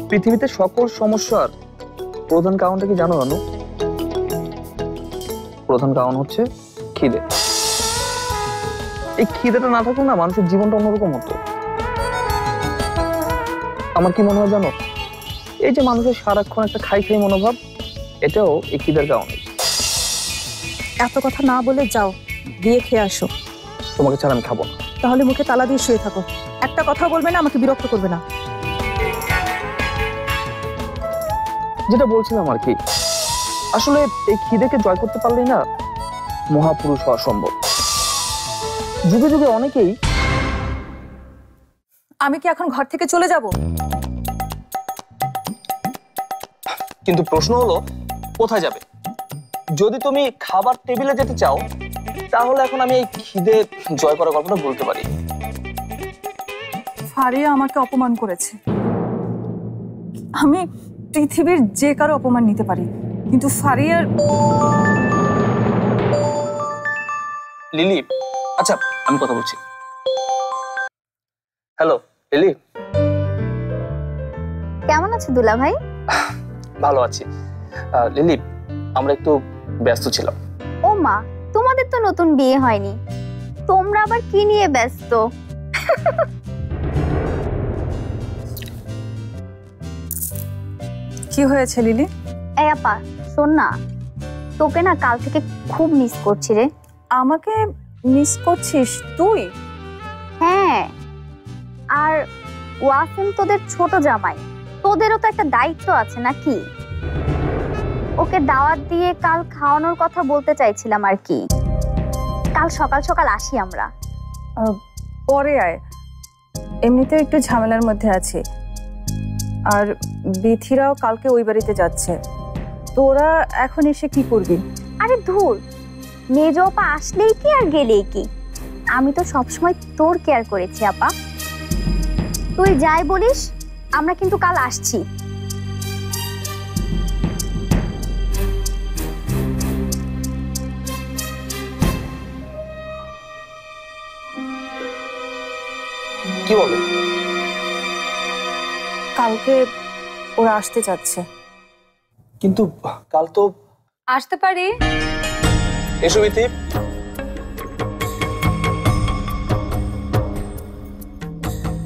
পৃথিবীতে সকল সমস্যার প্রধান কারণটা কি জানো জানো? প্রধান কারণ হচ্ছে খিদে। এই খিদেটা না থাকলে না মানুষের জীবনটা অন্যরকম হতো। আমার কি মনে হয় জানো, এই যে মানুষের সারাক্ষণ একটা খাই খাই মনোভাব, এটাও এই খিদের কারণে। এত কথা না বলে যাও, দিয়ে খেয়ে আসো। তোমাকে ছাড়া আমি খাবো না। তাহলে মুখে তালা দিয়ে শুয়ে থাকো, একটা কথা বলবে না, আমাকে বিরক্ত করবে না। যেটা বলছিলাম আর কি, আসলে এই খিদেকে জয় করতে পারলেই না মহাপুরুষ হওয়া সম্ভব। যুগে যুগে অনেকেই। আমি কি এখন ঘর থেকে চলে যাব? কিন্তু প্রশ্ন হলো কোথায় যাবে? যদি তুমি খাবার টেবিলে যেতে চাও, তাহলে এখন আমি এই খিদে জয় করার গল্পটা বলতে পারি। ফারিয়া আমাকে অপমান করেছে। আমি পৃথিবীর যে কারো অপমান নিতে পারি, কিন্তু ফারিয়ার। লিলি, আচ্ছা আমি কথা বলছি। Hello lily. কেমন আছো দুলা ভাই? ভালো আছি। লিলি, আমরা একটু ব্যস্ত ছিলাম। ও মা, তোমাদের তো নতুন বিয়ে হয়নি, তোমরা আবার কি নিয়ে ব্যস্ত? কি হয়েছে লিলি? এই আপা শোন না, তোকে না কাল থেকে খুব মিস করছি রে। আমাকে মিস করছিস তুই? হ্যাঁ, আর ওয়াসিম তোদের ছোট জামাই, তোদেরও তো একটা দায়িত্ব আছে নাকি? ওকে দাওয়াত দিয়ে কাল খাওয়ানোর কথা বলতে চাইছিলাম আর কি। কাল সকাল সকাল আসি আমরা। পরে আয়, এমনিতেও একটু ঝামেলার মধ্যে আছি। আর বিথিরাও কালকে ওই বাড়িতে যাচ্ছে। তোরা এখন এসে কি করবি? আরে ধুর, মেজ আপা আসলেই কি আর গেলেই কি, আমি তো সবসময় তোর কেয়ার করেছি আপা। তুই যাই বলিস, আমরা কিন্তু কাল আসছি। কি বলে? কালকে ওরা আসতে যাচ্ছে। কিন্তু কাল তো। আসতে পারি। এসো বিথি।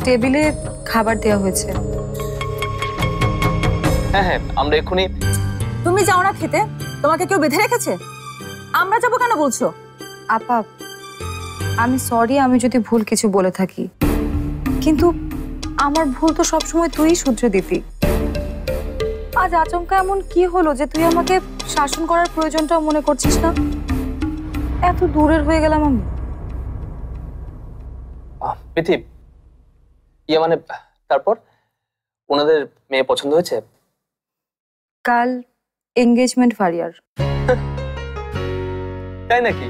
টেবিলে খাবার দেওয়া হয়েছে। হ্যাঁ হ্যাঁ, আমরা এক্ষুনি। তুমি যাও না খেতে, তোমাকে কেউ বেঁধে রেখেছে? আমরা যাবো কেন বলছো? আপা, আমি সরি আমি যদি ভুল কিছু বলে থাকি, কিন্তু আমার ভুল তো সবসময় তুই শুধরে দিতি। আজ আচমকা এমন কি হলো যে তুই আমাকে শাসন করার প্রয়োজনটাও মনে করছিস না? এত দূরের হয়ে গেলাম আমি। বিথি, ইয়ে মানে তারপর ওনাদের মেয়ে পছন্দ হয়েছে? কাল এঙ্গেজমেন্ট ফারিয়ার। তাই নাকি?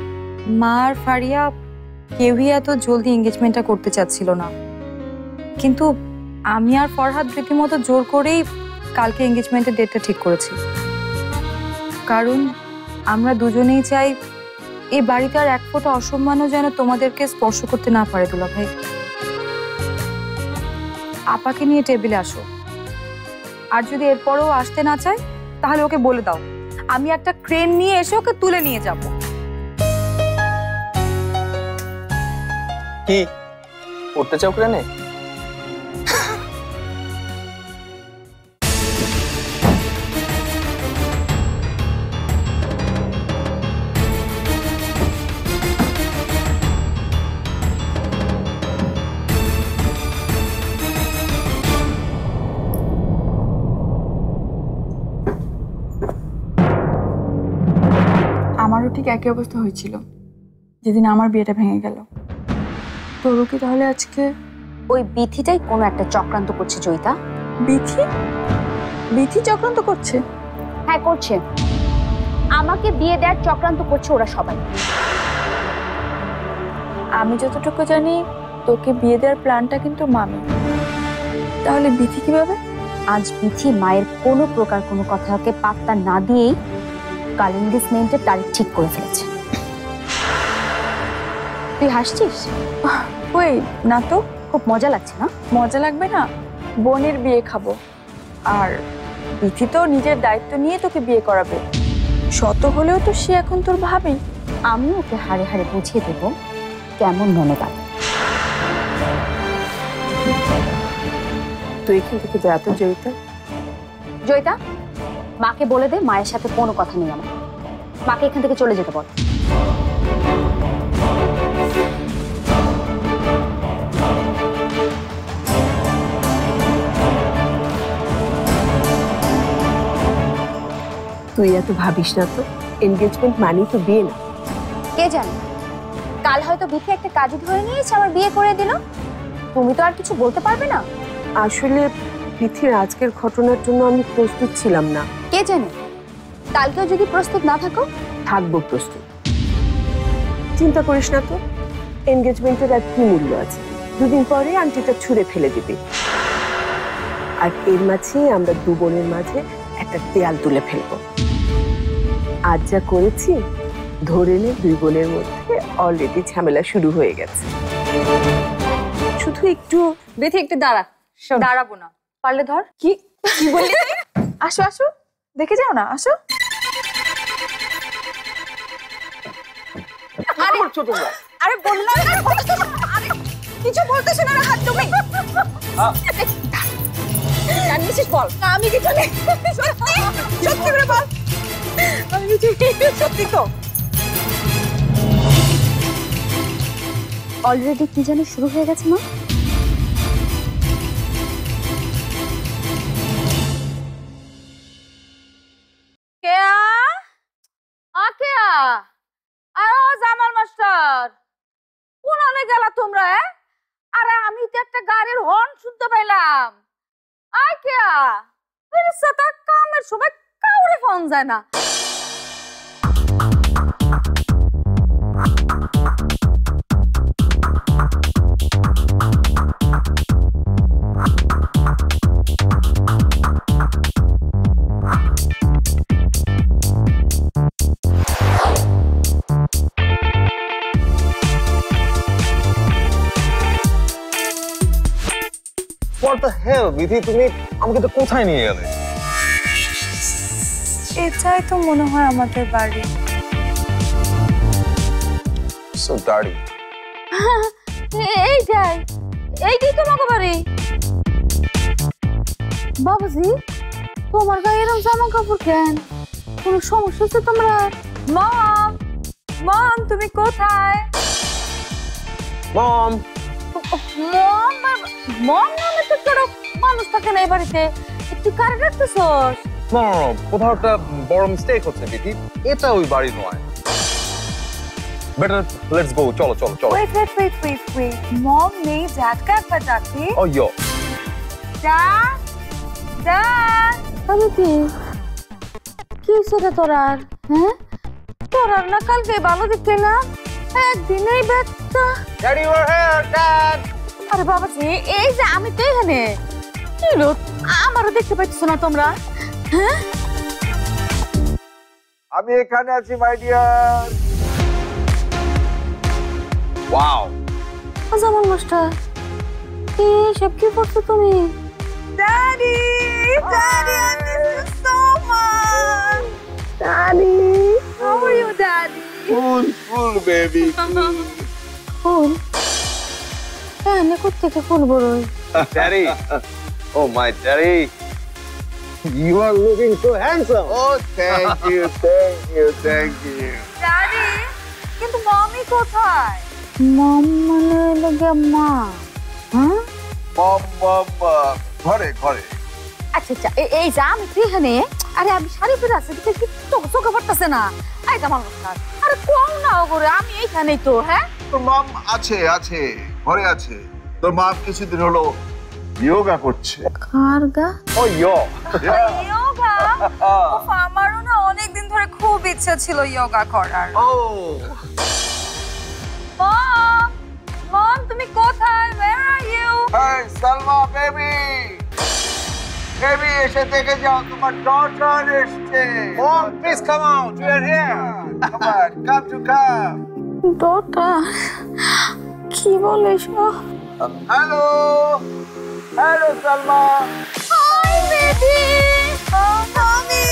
মা আর ফারিয়া কেউই এত জলদি এঙ্গেজমেন্টটা করতে চাচ্ছিল না, কিন্তু আমি আর ফরহাদ রীতিমতো জোর করেই কালকে এঙ্গেজমেন্টের ডেটটা ঠিক করেছি। কারণ আমরা দুজনেই চাই এই বাড়িতে আর এক ফোঁটা অসম্মানও যেন তোমাদেরকে স্পর্শ করতে না পারে। দুলা ভাই, আপাকে নিয়ে টেবিলে আসো, আর যদি এরপরেও আসতে না চায় তাহলে ওকে বলে দাও আমি একটা ক্রেন নিয়ে এসে ওকে তুলে নিয়ে যাব। কি করতে চাও ক্রেনে? আমারও ঠিক একই অবস্থা হয়েছিল যেদিন আমার বিয়েটা ভেঙে গেল। তোরও কি তাহলে আজকে? ওই বিথিটাই কোনো একটা চক্রান্ত করছে জয়িতা। বিথি? বিথি চক্রান্ত করছে? হ্যাঁ করছে, আমাকে বিয়ে দেওয়ার চক্রান্ত করছে ওরা সবাই। আমি যতটুকু জানি তোকে বিয়ে দেওয়ার প্ল্যানটা কিন্তু মামি। তাহলে বিথি কিভাবে? আজ বিথি মায়ের কোনো প্রকার কোনো কথাকে পাত্তা না দিয়েই কাল এনগেজমেন্টের তারিখ ঠিক করে ফেলেছে। তুই হাসছিস? ওই না তো, খুব মজা লাগছে না? মজা লাগবে না, বোনের বিয়ে খাবো। আর বিথি তো নিজের দায়িত্ব নিয়ে তোকে বিয়ে করাবে, শত হলেও তো সে এখন তোর ভাবি। আমি ওকে হাড়ে হাড়ে বুঝিয়ে দেব কেমন মনোভাব। তুই এখান থেকে যা তো জয়িতা। জয়িতা, মাকে বলে দে মায়ের সাথে কোনো কথা নেই আমার। মাকে এখান থেকে চলে যেতে বল। তুই এত ভাবিস না তো, এনগেজমেন্ট মানি তো বিয়ে না। কে জানে, কাল হয়তো বিথি একটা কাজে ধরে নিয়েছে আমার বিয়ে করে দিল। তুমি তো আর কিছু বলতে পারবে না। আসলে পৃথির আজকের ঘটনার জন্য আমি প্রস্তুত ছিলাম না। কে জানে, কালকেও যদি প্রস্তুত না থাকো। থাকবো প্রস্তুত, চিন্তা করিস না তো। এনগেজমেন্টের আর কি মূল্য আছে? দুদিন পরে আংটিটা ছুঁড়ে ফেলে দিবি, আর এর মাঝে আমরা দু বোনের মাঝে একটা দেয়াল তুলে ফেলবো। আজ যা করেছি ধরে নে দুই বোনের মধ্যে অলরেডি ঝামেলা শুরু হয়ে গেছে। শুধু একটু বিথি একটু দাঁড়া। দাঁড়াবো না, পারলে ধর। কি কি বললি? আসো আসো, দেখে যাও না, আসো। কি করছো তোমরা? আরে বললাম না, আরে কিছু বলতেছ না, হাত তুমি জানিস বল। আমি কিছু নেই, সত্যি করে বল। আমি কিছু সত্যি তো। অলরেডি কি জানি শুরু হয়ে গেছে মা। জামাল মাস্টার, কোন গেলা তোমরা? আরে আমি তো একটা গাড়ির হর্ন শুনতে পাইলাম। কামের সময় কাউরে ফোন যায় না। What the hell, বিধি, তুমি আমাকে তো কোথায় নিয়ে গেলে? এটাই তো মনে হয় আমাদের বাড়ি। So dirty. এইটাই তোমাকে বাড়ি। বাবুজি, তোমার গায়ে এরকম জামা কাপড় কেন? কোনো সমস্যা হচ্ছে তোমরা? মম, মম তুমি কোথায়? Mom. মম নামে তো কেউ মানুষ থাকে না এই বাড়িতে। তুই কারে ডাকতেছস? No, কোথাও একটা বড় মিস্টেক হচ্ছে বিধি। এটা ওই বাড়ি নয়। Better let's go. চলো চলো চলো। Wait. মম নেই, ঝাটকা একবার ডাকি। Oh yo. Dad. আমি কি হচ্ছে তোরার? হ্যাঁ, তোরার না কালকে ভালো দেখতে না, একদিনেই ব্যথা। Daddy, you're here, Dad. আরে বাবাজি, এই যে আমি তো এখানে। কি হলো, আমারও দেখতে পাচ্ছ না তোমরা? হ্যাঁ, আমি এখানে আছি my dear. Wow. Jamal master, সব কি করছো তুমি? Daddy, I miss you so much. Daddy, How are you, Daddy? ফুল বেবি। ফুল? এখানে কোত্থেকে ফুল বড়ই? Daddy. Oh my daddy. You are looking so handsome. Oh, thank you. Daddy, কিন্তু মমি কোথায়? মম মানে লাগে মা। হ্যাঁ, ঘরে। আচ্ছা, এই যে আমি তো এখানে। আরে আমি শাড়ি পরে আছি, দেখে চোখে পড়তেছে না। এই জামাল মাস্টার, আরে কোন না করে আমি এইখানেই তো। হ্যাঁ, তোর মম আছে ঘরে আছে। তোর মম কিছুদিন হলো যোগা করছে। কারগা? Oh yo. যোগা? আমারও না অনেকদিন ধরে খুব ইচ্ছা ছিল যোগা করার। মম, তুমি কোথায়? Where are you? Hey, Salma baby. Baby এসে দেখে যাও, তোমার ডটার এসেছে। Mom, please come out. We are here. Come to come. ডটা কি বলিস? Hello Salma. Hi baby. Oh, mommy.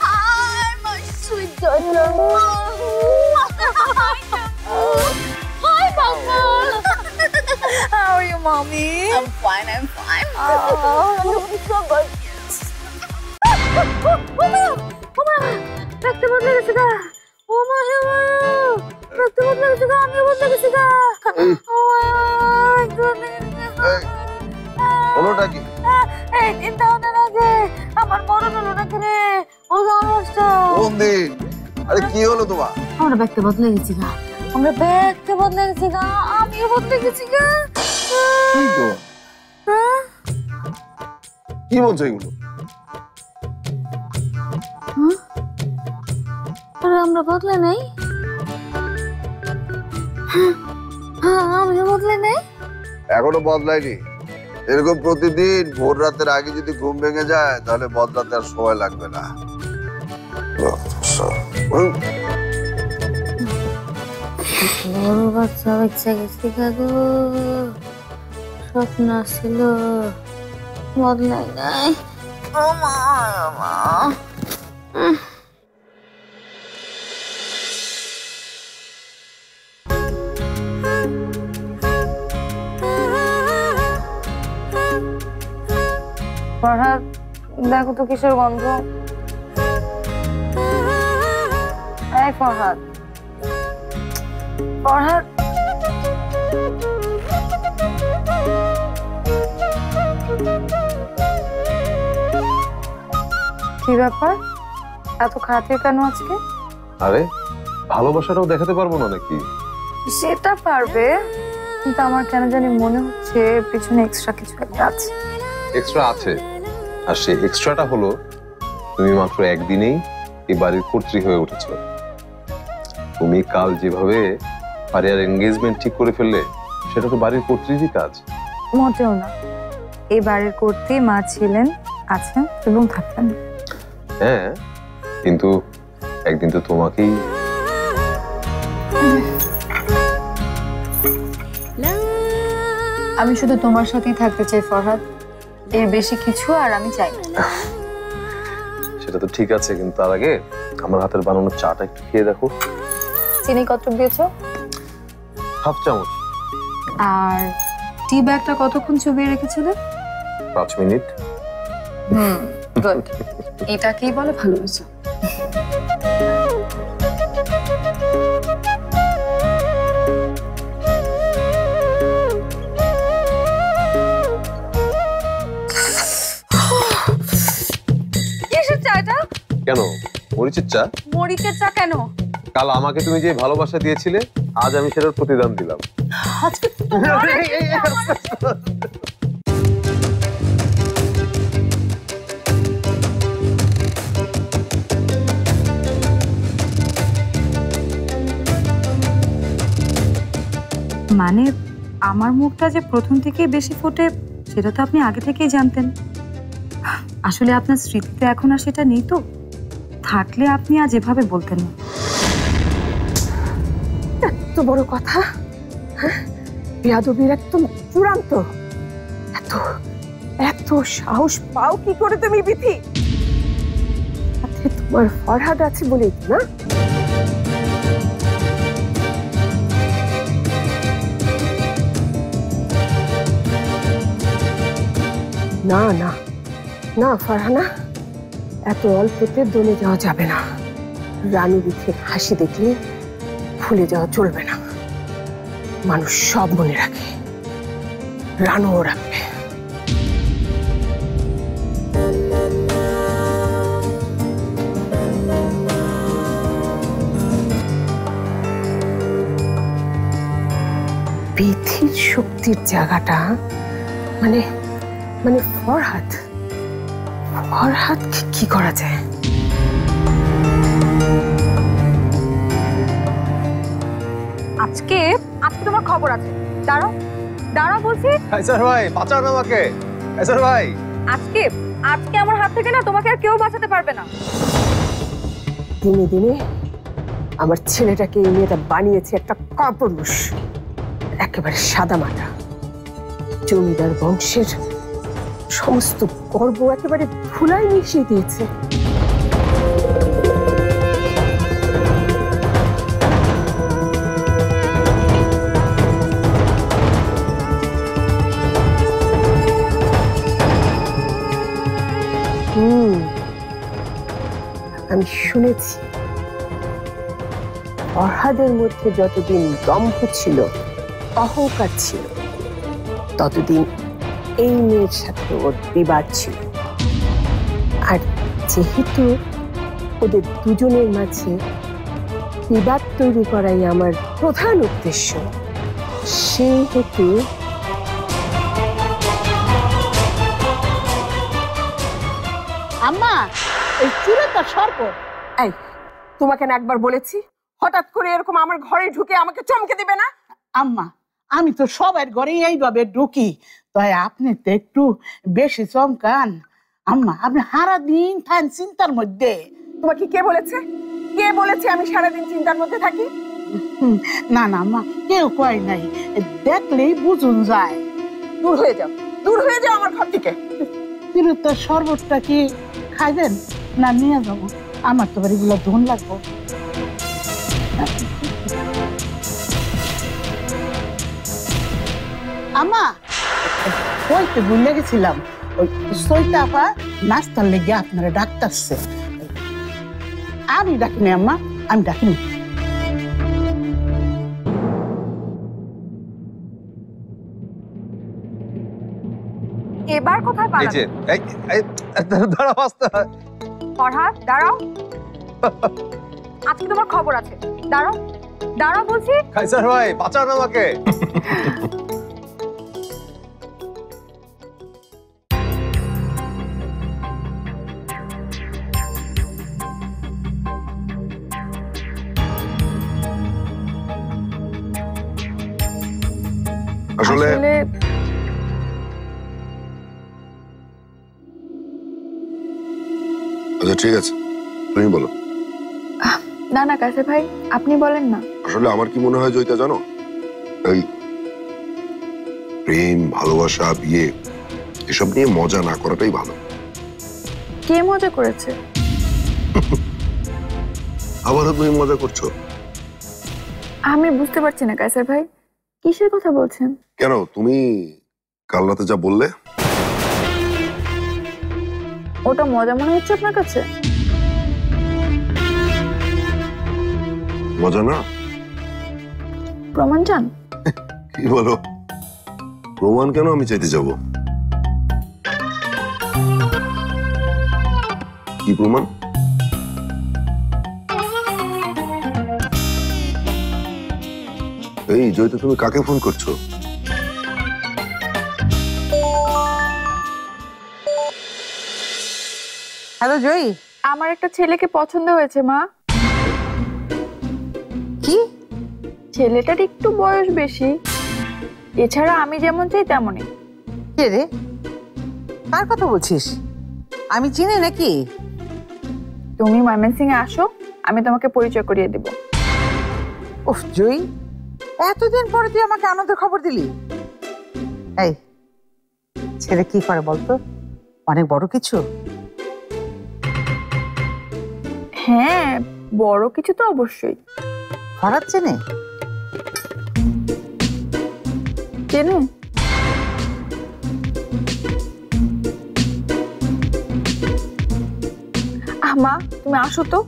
Hi, my sweet daughter. Hi, Mama. How are you, mommy? I'm fine. Oh, So good. দেখতে বদলে গেছে গা ও মা হে মা দেখতে বদলে গেছে গা আমি বদলে গেছি গা ও হলোটা কি? এই চিন্তা হতে লাগে আমার মরণ হলো না কেন ও জানোসটা কোন দিন? আরে কি হলো তোমার? আমরা দেখতে বদলে গেছি গা আমরা দেখতে বদলে গেছি গা আমিও বদলে গেছি গা কি তো? কি বলছো এগুলো? আরে আমরা বদলে নাই আমিও বদলে নাই এখনো বদলায়নি। এরকম প্রতিদিন ভোর রাতের আগে যদি ঘুম ভেঙে যায় তাহলে বদলাতে আর সময় লাগবে না। বড় বাচ্চা বাচ্চা গেছি গো স্বপ্ন ছিল বদলাই নাই ও মা ফরহাদ দেখো তো কিসের গন্ধ। এই ফরহাদ, ফরহাদ কি ব্যাপার, এত খাতির কেন আজকে? আরে ভালোবাসাটাও দেখাতে পারবো না নাকি? সেটা পারবে, কিন্তু আমার কেন জানি মনে হচ্ছে পিছনে এক্সট্রা কিছু একটা আছে। এক্সট্রা আছে, আর সেই এক্সট্রাটা হলো তুমি মাত্র একদিনেই এই বাড়ির কর্ত্রী হয়ে উঠেছো। তুমি কাল যেভাবে পারিয়ার এনগেজমেন্ট ঠিক করে ফেললে সেটা তো বাড়ির কর্ত্রীরই কাজ। মোটেও না, এই বাড়ির কর্ত্রী মা ছিলেন, আছেন এবং থাকবেন। হ্যাঁ, কিন্তু একদিন তো তোমাকেই আমি শুধু তোমার সাথেই থাকতে চাই ফরহাদ, এর বেশি কিছু আর আমি চাই না। সেটা তো ঠিক আছে, কিন্তু তার আগে আমার হাতের বানানো চাটা একটু খেয়ে দেখো। চিনি কত দিয়েছো? হাফ চামচ। আর টি ব্যাগটা কতক্ষণ চুবিয়ে রেখেছিলে? 5 মিনিট। গুড, এটাকেই বলে ভালোবাসা। কিসের চা এটা? কেন মরিচের চা? মরিচের চা কেন? কাল আমাকে তুমি যে ভালোবাসা দিয়েছিলে, আজ আমি সেটার প্রতিদান দিলাম। আজকে তোমার মানে আমার মুখটা যে প্রথম থেকেই বেশি ফোটে সেটা তো আপনি আগে থেকেই জানতেন। আসলে আপনার স্মৃতিতে এখন আর সেটা নেই, তো থাকলে আপনি আজ এভাবে বলতেন না। এত বড় কথা, হ্যাঁ? বেয়াদবির একদম চূড়ান্ত। এত এত সাহস পাও কি করে তুমি বিথি? সাথে তোমার ফরহাদ আছে বলেই তো, না? না না না ফারহানা, এত অল্পতে দলে যাওয়া যাবে না। রানু বিথির হাসি দেখলে ভুলে যাওয়া চলবে না। মানুষ সব মনে রাখে, রানুও রাখবে। বিথির শক্তির জায়গাটা মানে মানে ফরহাদকে কি করা যায়? আজকে আজকে তোমার খবর আছে। দাঁড়াও দাঁড়াও বলছি। কাইসার ভাই বাঁচান আমাকে। কাইসার ভাই, আজকে আজকে আমার হাত থেকে না তোমাকে আর কেউ বাঁচাতে পারবে না। দিনে দিনে আমার ছেলেটাকে এই মেয়েটা বানিয়েছে একটা কাপুরুষ, একেবারে সাদা মাটা জমিদার বংশের সমস্ত গর্ব একেবারে ধুলায় মিশিয়ে দিয়েছে। আমি শুনেছি ফরহাদের মধ্যে যতদিন দম্ভ ছিল, অহংকার ছিল, ততদিন এই মেয়ের সাথে ওর বিবাদ ছিল। আর যেহেতু ওদের দুজনের মাঝে বিবাদ তৈরি করাই আমার প্রধান উদ্দেশ্য, সেহেতু আম্মা এই চুলে তো শরবত। এই তোমাকে না একবার বলেছি হঠাৎ করে এরকম আমার ঘরে ঢুকে আমাকে চমকে দিবে না? আম্মা আমি তো সবার ঘরে এইভাবে ঢুকি, তাই আপনি তো একটু বেশি চমকান। আম্মা আপনি সারাদিন থাকেন চিন্তার মধ্যে। তোমাকে কে বলেছে? কে বলেছে আমি সারাদিন চিন্তার মধ্যে থাকি? না না আম্মা, কেউ কয় নাই, দেখলেই বুঝুন যায়। দূর হয়ে যাও, দূর হয়ে যাও আমার ঘর থেকে। কিন্তু তোর শরবতটা কি খাইবেন না নিয়ে যাবো? আমার তো এগুলো ধন লাগবো। আম্মা ওই তো ভুলে গেছিলাম, ওই সৈতাপা নাস্তার লেগে আপনারা ডাকতেছে। আমি ডাকিনি আম্মা, আমি ডাকিনি। এবার কোথায় এই পালাবে? যে দাঁড়াও আস্তে। ফরহাদ দাঁড়াও, আজকে তোমার খবর আছে। দাঁড়াও দাঁড়াও বলছি। কাইসার ভাই বাঁচান আমাকে। আসলে আচ্ছা ঠিক আছে, তুমি বলো। না না কাছে ভাই, আপনি বলেন না। আসলে আমার কি মনে হয় জয়িতা জানো, এই প্রেম ভালোবাসা বিয়ে এসব নিয়ে মজা না করাটাই ভালো। কে মজা করেছে? আবারও তুমি মজা করছো? আমি বুঝতে পারছি না কায়সার ভাই, কিসের কথা বলছেন? কেন তুমি কাল রাতে যা বললে? ওটা মজা মনে হচ্ছে আপনার কাছে? মজা না? প্রমাণ চান? কি বলো? প্রমাণ কেন আমি চাইতে যাব? কি প্রমাণ? এই জয়িতা তুমি কাকে ফোন করছো? হ্যালো জয়ী, আমার একটা ছেলেকে পছন্দ হয়েছে মা। কি? ছেলেটার একটু বয়স বেশি, এছাড়া আমি যেমন চাই তেমনই। কে রে? কার কথা বলছিস? আমি চিনি নাকি? তুমি ময়মনসিংহে আসো, আমি তোমাকে পরিচয় করিয়ে দেব। উফ জয়ী, এতদিন পরে তুই আমাকে আনন্দের খবর দিলি। এই ছেলে কি করে বলতো? অনেক বড় কিছু? হ্যাঁ বড় কিছু তো অবশ্যই। ফরহাদ চেনে? চেনে? মা তুমি আসো তো।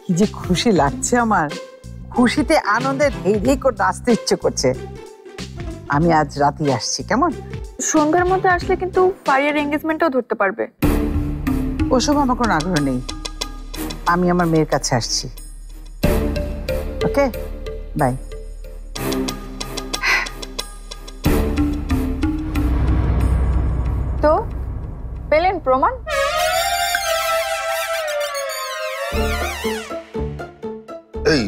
কি যে খুশি লাগছে আমার, খুশিতে আনন্দে ধেই ধেই করে নাচতে ইচ্ছে করছে। আমি আজ রাতেই আসছি, কেমন? সন্ধ্যার মধ্যে আসলে কিন্তু ফারিয়ার এঙ্গেজমেন্টও ধরতে পারবে। ওসব আমার কোনো আগ্রহ নেই, আমি আমার মেয়ের কাছে আসছি। Okay bye. তো পেলেন প্রমাণ? এই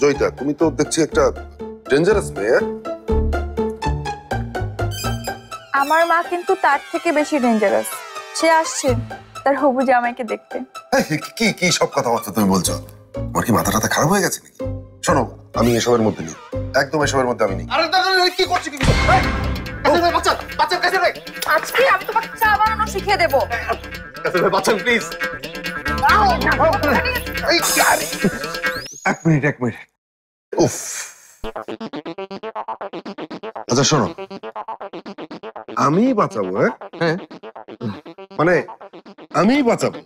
জয়িতা, তুমি তো দেখছি একটা ডেঞ্জারাস মেয়ে। আমার মা কিন্তু তার থেকে বেশি ডেঞ্জারাস। সে আসছে তার হবু জামাইকে দেখতে। কি কি সব কথাবার্তা তুমি বলছো? তোমার কি মাথা টাথা খারাপ হয়ে গেছে নাকি? শোনো, আমি এসবের মধ্যে নেই, একদম এসবের মধ্যে আমি নেই। আরে দাদা কি করছিস? কাসেম ভাই বাঁচান, বাঁচান কাসেম ভাই। আজকে আমি তোমাকে চা বানানো শিখিয়ে দেবো। কাসেম ভাই বাঁচান প্লিজ। এক মিনিট। উফ। আচ্ছা শোনো, আমি বাঁচাবো? হ্যাঁ, মানে আমি বাঁচাবো?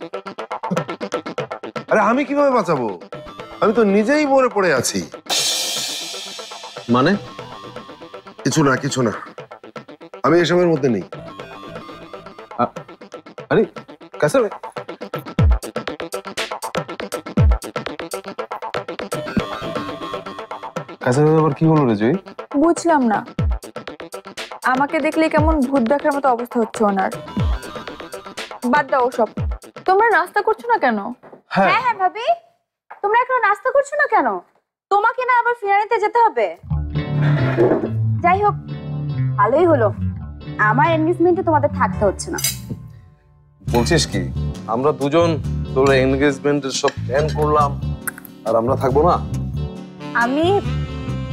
আরে আমি কিভাবে বাঁচাবো? আমি তো নিজেই মরে পড়ে আছি। মানে কিছু না, আমি এসবের মধ্যে নেই। আরে কাসেম ভাই, কাসেম ভাই আবার কি হলো রে জয়ী? বুঝলাম না, আমাকে দেখলে কেমন ভূত দেখার মতো অবস্থা হচ্ছে ওনার। বাদ দাও ওসব। তোমরা নাস্তা করছো না কেন? হ্যাঁ হ্যাঁ ভাবি, তোমরা এখন নাস্তা করছো না কেন? তোমাকে না আবার ফিরানিতে যেতে হবে। যাই হোক, ভালোই হলো, আমার এনগেজমেন্টে তোমাদের থাকতে হচ্ছে না। বলছিস কি, আমরা দুজন তোর এনগেজমেন্টের সব প্ল্যান করলাম আর আমরা থাকবো না? আমি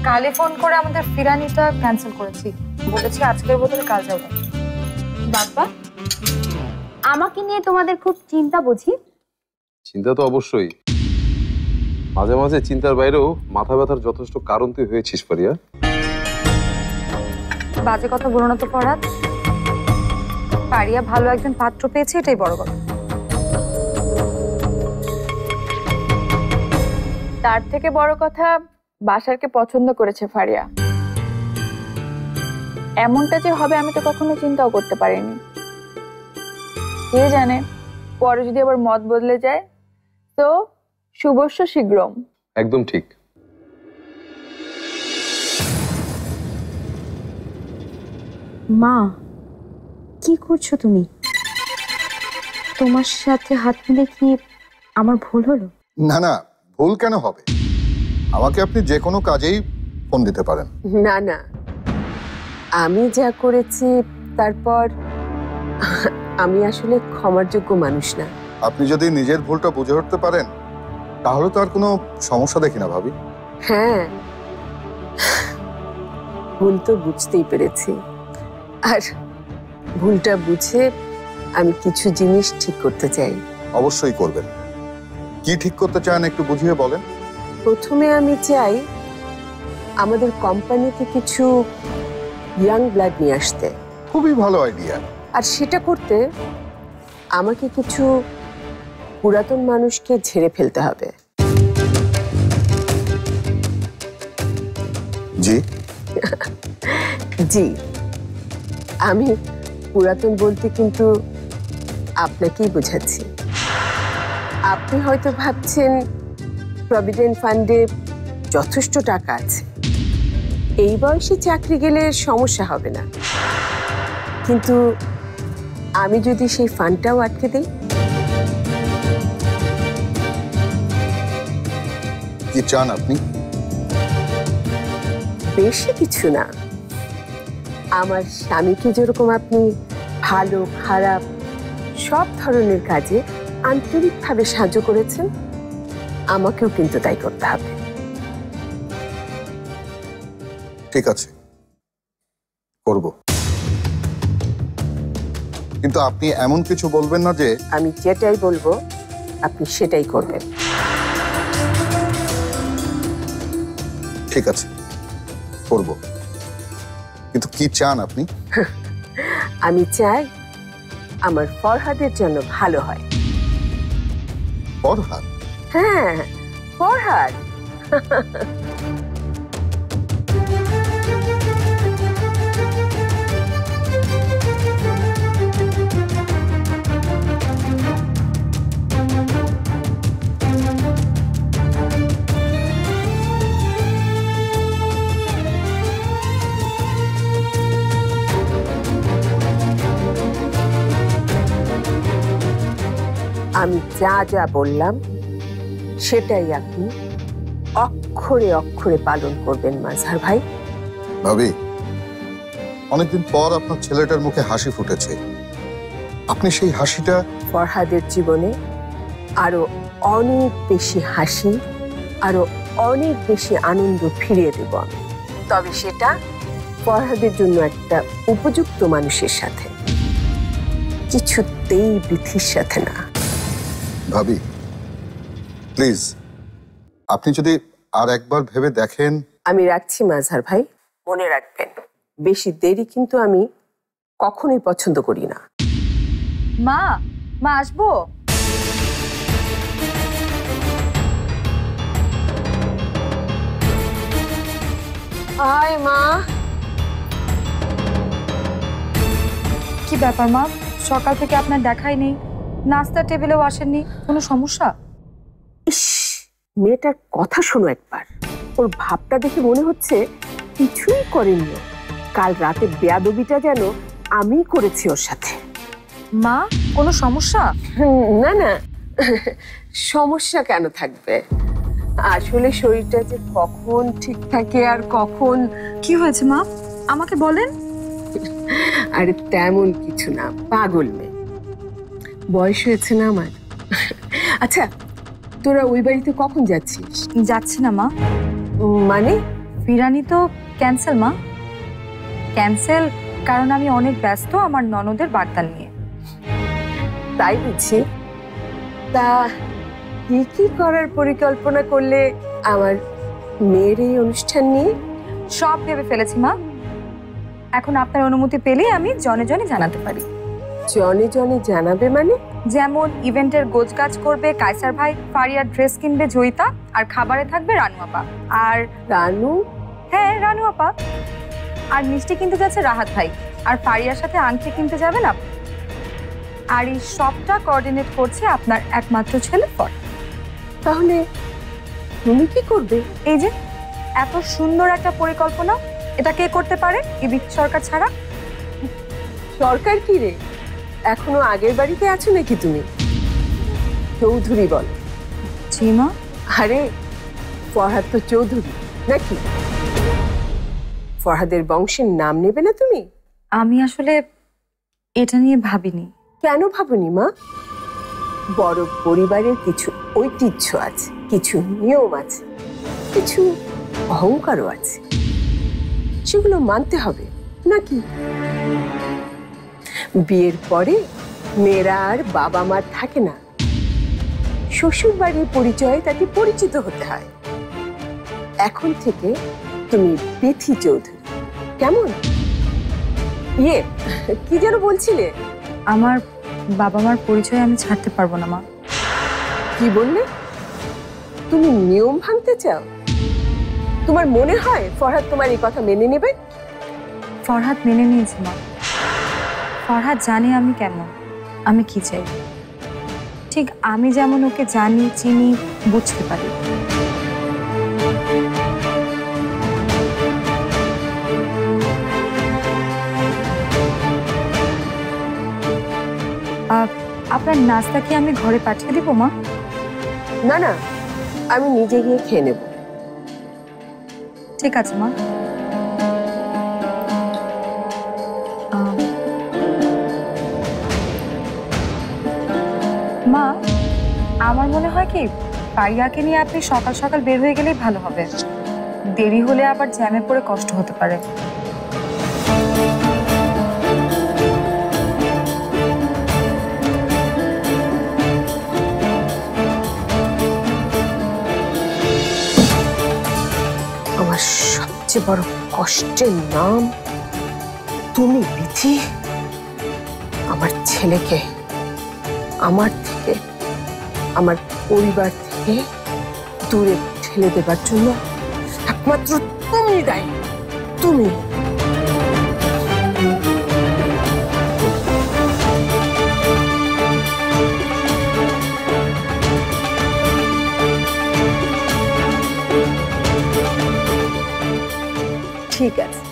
কালে ফোন করে আমাদের ফিরানিটা ক্যান্সেল করেছি, বলেছি আজকের বদলে কাল যাবো। বাবা, আমাকে নিয়ে তোমাদের খুব চিন্তা বুঝি? চিন্তা তো অবশ্যই, মাঝে মাঝে চিন্তার বাইরেও মাথা ব্যথার যথেষ্ট কারণ তুই হয়েছিস পারিয়া। বাজে কথা বলো না তো ফরহাদ, পারিয়া ভালো একজন পাত্র পেয়েছে, এটাই বড় কথা। তার থেকে বড় কথা, বাসারকে পছন্দ করেছে ফারিয়া। এমনটা যে হবে আমি তো কখনো চিন্তাও করতে পারিনি। কে জানে, পরে যদি আবার মত বদলে যায়, তো শুভস্য শীঘ্রম। একদম ঠিক। মা, কি করছো তুমি? তোমার সাথে হাত মিলে কি আমার ভুল হলো? না, ভুল কেন হবে? আমাকে আপনি যে কোনো কাজেই ফোন দিতে পারেন। না, আমি যা করেছি তারপর আমি আসলে ক্ষমার যোগ্য মানুষ না। আপনি যদি নিজের ভুলটা বুঝে উঠতে পারেন তাহলে তো আর কোনো সমস্যা দেখি না ভাবি। হ্যাঁ, ভুল তো বুঝতেই পেরেছি, আর ভুলটা বুঝে আমি কিছু জিনিস ঠিক করতে চাই। অবশ্যই করবেন। কি ঠিক করতে চান একটু বুঝিয়ে বলেন। প্রথমে আমি চাই আমাদের কোম্পানিতে কিছু ইয়াং ব্লাড নিয়ে আসতে। খুবই ভালো আইডিয়া। আর সেটা করতে আমাকে কিছু পুরাতন মানুষকে ঝেড়ে ফেলতে হবে। জি জি, আমি পুরাতন বলতে কিন্তু আপনাকেই বোঝাচ্ছি। আপনি হয়তো ভাবছেন প্রভিডেন্ট ফান্ডে যথেষ্ট টাকা আছে, এই বয়সে চাকরি গেলে সমস্যা হবে না, কিন্তু আমি যদি সেই ফান্ডটাও আটকে দিই? কি চান আপনি? বেশি কিছু না, আমার স্বামীকে যেরকম আপনি ভালো খারাপ সব ধরনের কাজে আন্তরিকভাবে সাহায্য করেছেন, আমাকেও কিন্তু তাই করতে হবে। ঠিক আছে, করব, কিন্তু আপনি এমন কিছু বলবেন না যে আমি যেটাই বলবো আপনি সেটাই করবেন। ঠিক আছে, করব, কিন্তু কি চান আপনি? আমি চাই আমার ফরহাদের জন্য ভালো হয়। ফরহাদ? হ্যাঁ, ফরহাদ। আমি যা যা বললাম সেটাই আপনি অক্ষরে অক্ষরে পালন করবেন মাজহার ভাই। ভাবি, অনেকদিন পর আপনার ছেলেটার মুখে হাসি ফুটেছে, আপনি সেই হাসিটা ফরহাদের জীবনে আরো অনেক বেশি হাসি, আরো অনেক বেশি আনন্দ ফিরিয়ে দেব আমি। তবে সেটা ফরহাদের জন্য একটা উপযুক্ত মানুষের সাথে, কিছুতেই বিথির সাথে না। ভাবি প্লিজ, আপনি যদি আর একবার ভেবে দেখেন। আমি রাখছি মাজহার ভাই, মনে রাখবেন বেশি দেরি কিন্তু আমি কখনোই পছন্দ করি না। মা, মা আসবো? আয় মা। কি ব্যাপার মা, সকাল থেকে আপনার দেখাই নেই, নাস্তার টেবিলেও আসেননি, কোনো সমস্যা? ইস, মেয়েটার কথা শোনো একবার। ওর ভাবটা দেখে মনে হচ্ছে কিছুই করেনি। কাল রাতে বেয়াদবিটা যেন আমি করেছি ওর সাথে। মা, কোনো সমস্যা? না না, সমস্যা কেন থাকবে? আসলে শরীরটা যে কখন ঠিক থাকে আর কখন। কি হয়েছে মা, আমাকে বলেন। আরে তেমন কিছু না, পাগল মেয়ে, বয়স হয়েছে না আমার। আচ্ছা, তোরা ওই বাড়িতে কখন যাচ্ছিস? যাচ্ছি না মা। মানে? ফিরানি তো ক্যান্সেল মা, ক্যান্সেল, কারণ আমি অনেক ব্যস্ত আমার ননদের বাগদান নিয়ে। তাই বুঝছি। তা কি কি করার পরিকল্পনা করলে আমার মেয়ের এই অনুষ্ঠান নিয়ে? সব ভেবে ফেলেছি মা, এখন আপনার অনুমতি পেলেই আমি জনে জনে জানাতে পারি। জনে জনে জানাবে মানে? যেমন ইভেন্টের গোছগাছ করবে কায়সার ভাই, ফারিয়ার ড্রেস কিনবে জয়িতা, আর খাবারে থাকবে রানু আপা। আর রানু? হ্যাঁ, রানু আপা। আর মিষ্টি কিনতে যাচ্ছে রাহাত ভাই, আর ফারিয়ার সাথে আংটি কিনতে যাবেন আপনি। আর এই সবটা কোঅর্ডিনেট করছে আপনার একমাত্র ছেলে ফরহাদ। তাহলে তুমি কি করবে? এই যে এত সুন্দর একটা পরিকল্পনা, এটা কে করতে পারে ইবিক সরকার ছাড়া? সরকার কি রে, এখনো আগের বাড়িতে আছো নাকি তুমি? চৌধুরী বল। জি মা। আরে ফরহাদ তো চৌধুরী নাকি? ফরহাদের বংশের নাম নেবে না তুমি? আমি আসলে এটা নিয়ে ভাবিনি। কেন ভাবনি মা? বড় পরিবারের কিছু ঐতিহ্য আছে, কিছু নিয়ম আছে, কিছু অহংকারও আছে, সেগুলো মানতে হবে নাকি? বিয়ের পরে মেয়েরা আর বাবা মা থাকে না, শ্বশুর বাড়ির পরিচয়ে তাকে পরিচিত হতে হয়। এখন থেকে তুমি বিথি চৌধুরী, কেমন? ইয়ে, কি যেন বলছিলে? আমার বাবা মার পরিচয় আমি ছাড়তে পারবো না মা। কি বললে? তুমি নিয়ম ভাঙতে চাও? তোমার মনে হয় ফরহাদ তোমার এই কথা মেনে নেবে? ফরহাদ মেনে নিয়েছে মা। ফরহাদ জানে আমি কেমন, আমি কি চাই। ঠিক আমি যেমন ওকে জানি, চিনি, বুঝতে পারি। আপনার নাস্তা কি আমি ঘরে পাঠিয়ে দিব মা? না না, আমি নিজে গিয়ে খেয়ে নেব। ঠিক আছে মা। মা, আমার মনে হয় কি ফারিয়াকে নিয়ে আপনি সকাল সকাল বের হয়ে গেলেই ভালো হবে, দেরি হলে আবার জ্যামে পড়ে কষ্ট হতে পারে। আমার সবচেয়ে বড় কষ্টের নাম তুমি বিথি, আমার ছেলেকে আমার থেকে, আমার পরিবার থেকে দূরে ঠেলে দেবার জন্য একমাত্র তুমি দায়ী। তুমি। ঠিক আছে,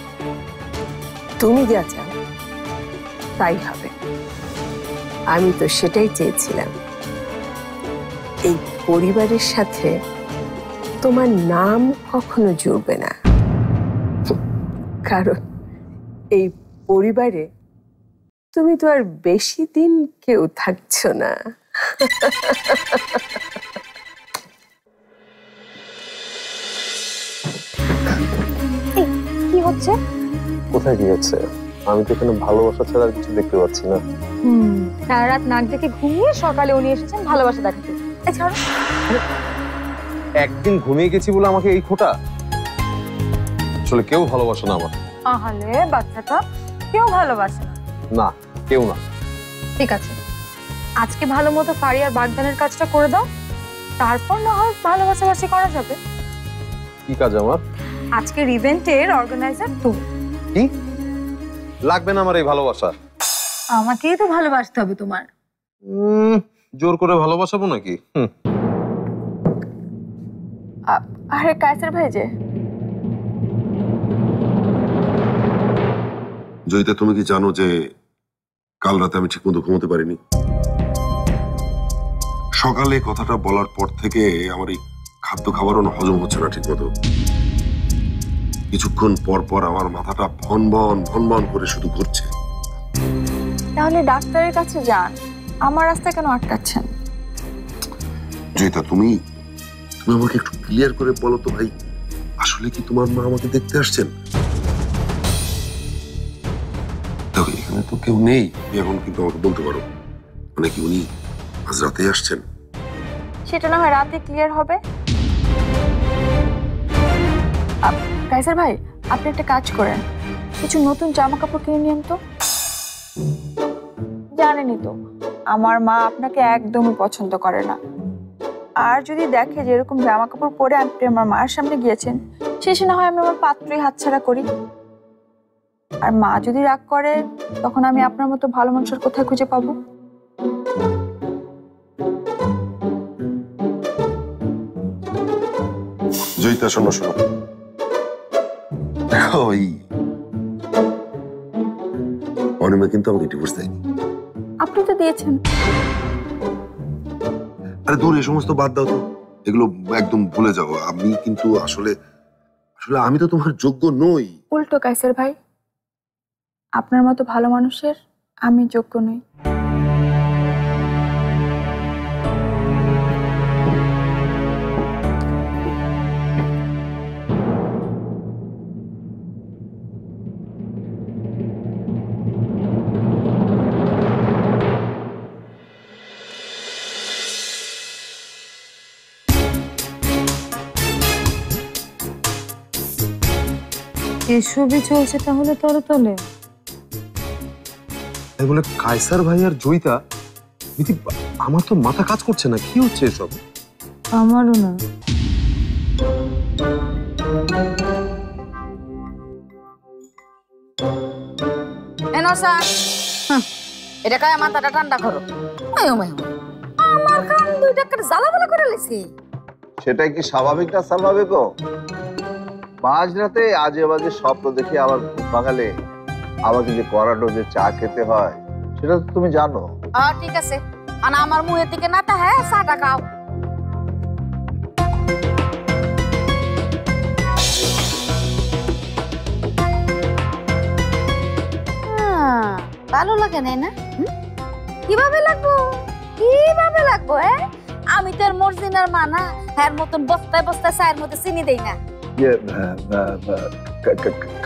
তুমি যা চাও তাই হবে। আমি তো সেটাই চেয়েছিলাম, এই পরিবারের সাথে তোমার নাম কখনো জুড়বে না, কারণ এই পরিবারে তুমি তো আর বেশি দিন কেউ থাকছো না। কি হচ্ছে? কোথায় গিয়েছে? আমি তো এখানে ভালোবাসা ছাড়া আর কিছু দেখতে পাচ্ছি না। সারা রাত নাক ডেকে ঘুমিয়ে সকালে উনি এসেছেন ভালোবাসা দেখাতে। এছাড়া একদিন ঘুমিয়ে গেছি বলে আমাকে এই খোটা? আসলে কেউ ভালোবাসে না আমার। আহালে বাচ্চাটা, কেউ ভালোবাসে না? না, কেউ না। ঠিক আছে, আজকে ভালো মতো ফারিয়ার বাগদানের কাজটা করে দাও, তারপর না হয় ভালোবাসাবাসি করা যাবে। কি কাজ আমার? আজকের ইভেন্টের অর্গানাইজার তুমি। কি লাগবে না আমার এই ভালোবাসা? আমাকেই তো ভালোবাসতে হবে তোমার। জোর করে ভালোবাসাবো নাকি? আরে কায়সার ভাই যে। জয়িতা, তুমি কি জানো যে কাল রাতে আমি ঠিকমতো ঘুমোতে পারিনি? সকালে কথাটা বলার পর থেকে আমার এই খাদ্য খাবারও হজম হচ্ছে না ঠিকমতো। কিছুক্ষণ পর পর আমার মাথাটা ভনভন ভনভন করে শুধু ঘুরছে। তাহলে ডাক্তারের কাছে যান, আমার রাস্তা কেন আটকাচ্ছেন? জয়িতা, তুমি আমাকে একটু ক্লিয়ার করে বলো তো ভাই, আসলে কি তোমার মা আমাকে দেখতে আসছেন? দেখো, এখানে তো কেউ নেই, এখন কিন্তু আমাকে বলতে পারো, মানে কি উনি আজ রাতেই আসছেন? সেটা না হয় রাতে ক্লিয়ার হবে। কায়সার ভাই, আপনি একটা কাজ করেন, কিছু নতুন জামা কাপড় কিনে নিন তো। জানেনই তো আমার মা আপনাকে একদমই পছন্দ করে না। আর যদি দেখে যে এরকম জামা কাপড় পরে আপনি আমার মায়ের সামনে গিয়েছেন, শেষে না হয় আমি আমার পাত্রই হাতছাড়া করি। আর মা যদি রাগ করে, তখন আমি আপনার মতো ভালো মানুষের কোথায় খুঁজে পাবো? জয়িতা, শোনো শোনো, ওই অনিমা কিন্তু আমাকে ডিভোর্স দেয়নি। আপনি তো দিয়েছেন। আরে দূর, এই সমস্ত বাদ দাও তো, এগুলো একদম ভুলে যাও। আমি কিন্তু আসলে আমি তো তোমার যোগ্য নই। উল্টো কায়সার ভাই, আপনার মতো ভালো মানুষের আমি যোগ্য নই। এসবই চলছে তাহলে তলে তলে। তাই বলে কায়সার ভাই আর জয়িতা, আমার তো মাথা কাজ করছে না, কি হচ্ছে এসব? আমারও না। এটা কায় মাথাটা ঠান্ডা করো। আমার কান দুইটা জ্বালাবালা করে লেছি। সেটা কি স্বাভাবিক না স্বাভাবিক? মাঝরাতে আজে বাজে স্বপ্ন দেখে আবার ভাগালে আমাকে যে কড়া ডোজে চা খেতে হয় সেটা তো তুমি জানো। ঠিক আছে, আর আমার মুখের দিকে না তা হ্যাঁ চাটা খাও। ভালো লাগে না? কিভাবে লাগবো? কিভাবে লাগবো? আমি তো আর মর্জিনার মানা হ্যার মতন বস্তায় বস্তায় চায়ের মধ্যে চিনি দেই না।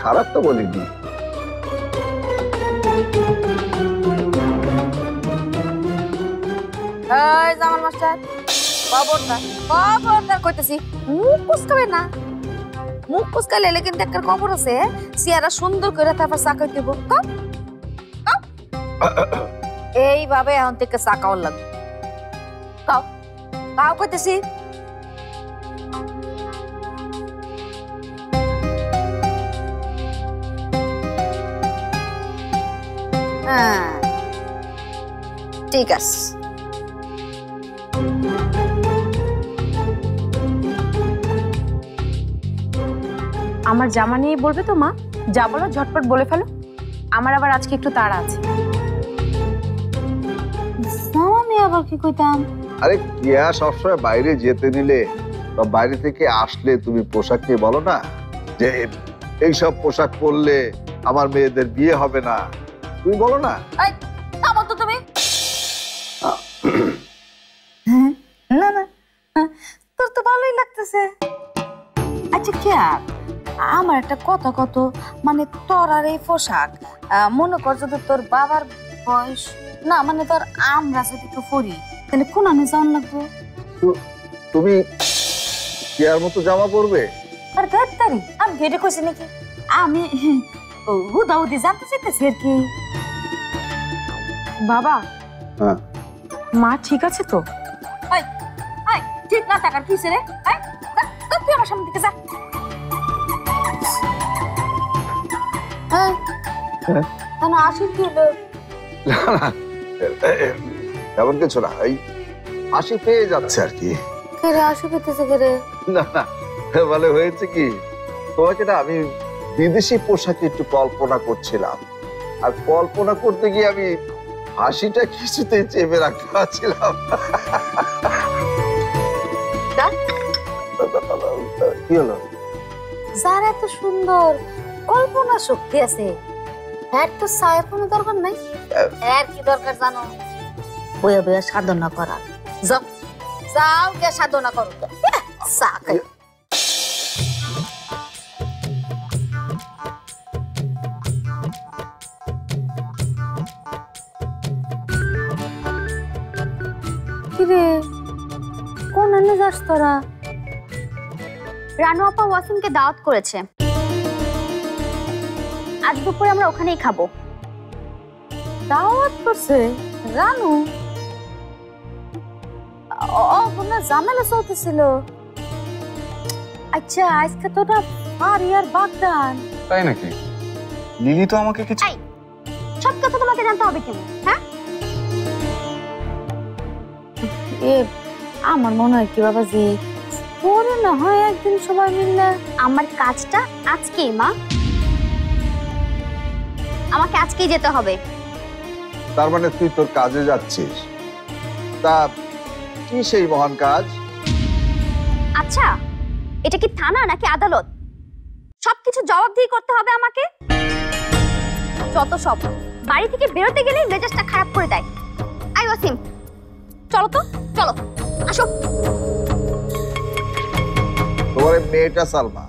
খারাপ তো বলিনি। জামাল মাস্টার, খবরদার কইতেছি, মুখ কুচকাবে না। মুখ কুচকালে এলে কিন্তু একটা খবর আছে, চেহারা সুন্দর করে তারপর চা খাইতে দেবো। এইভাবে এখন থেকে চা খাওয়ার লাগবে। খাও খাও কইতেছি। ঠিক আছে। আমার জামা নিয়ে বলবে তো মা? যা বলো ঝটপট বলে ফেলো, আমার আবার আজকে একটু তাড়া আছে। জামা নিয়ে আবার কি কইতাম? আরে কিয়া সবসময় বাইরে যেতে নিলে বা বাইরে থেকে আসলে তুমি পোশাক নিয়ে বলো না যে এইসব পোশাক পরলে আমার মেয়েদের বিয়ে হবে না, তুমি বলো না? থামো তো তুমি। না না, তোর তো ভালোই লাগতেছে। আচ্ছা কে আমার একটা কথা কত, মানে তোর আর এই পোশাক মনে কর যদি তোর বাবার বয়স না, মানে তোর আমরা যদি একটু পরি তাহলে কোন আনে যাওয়ান লাগবো? তুমি কেয়ার মতো জামা পরবে? আর তাড়াতাড়ি আমি ভেটে কইছি নাকি, আমি হুদাহুদি জানতে চাইতেছি আর কি। বাবা, হ্যাঁ। মা ঠিক আছে তো? ঠিক না থাকার কি রে? তুই আমার সামনে দিকে যা। আশির কি হলো? তেমন কিছু না, এই হাসি পেয়ে যাচ্ছে আর কি। আশি পেতেছে কে রে? না না, বলে হয়েছে কি, তোমাকে না আমি বিদেশি পোশাকে একটু কল্পনা করছিলাম, আর কল্পনা করতে গিয়ে আমি হাসিটা কিছুতেই চেপে রাখতে পারছিলাম। কি হলো? যার এত সুন্দর কল্পনা শক্তি আছে, এর তো চায়ের কোনো দরকার নাই। এর কি দরকার জানো? বইয়া বইয়া সাধনা করার। যাও যাও গিয়ে সাধনা করো, চা খাই। কিরে কোন আনে যাস তোরা? রানু আপা ওয়াসিমকে দাওয়াত করেছে, আজ দুপুরে আমরা ওখানেই খাবো। দাওয়াত করছে রানু? কোনো ঝামেলা চলতেছিল? আচ্ছা আজকে তো না ফারিয়ার বাগদান। তাই নাকি? লিলি তো আমাকে কিছু সব কথা তোমাকে জানতে হবে কেন? হ্যাঁ, এ আমার মনে হয় কি বাবাজি, পরে না হয় একদিন সবাই মিললে। আমার কাজটা আজকেই মা, আমাকে আজকেই যেতে হবে। তার মানে তুই তোর কাজে যাচ্ছিস? তা কি সেই মহান কাজ? আচ্ছা, এটা কি থানা নাকি আদালত? সবকিছু জবাবদিহি করতে হবে আমাকে। যত সব, বাড়ি থেকে বেরোতে গেলেই মেজাজটা খারাপ করে দেয়। আই ওয়াসিম, চলো তো, চলো আসো। তোমার এই মেয়েটা সালমা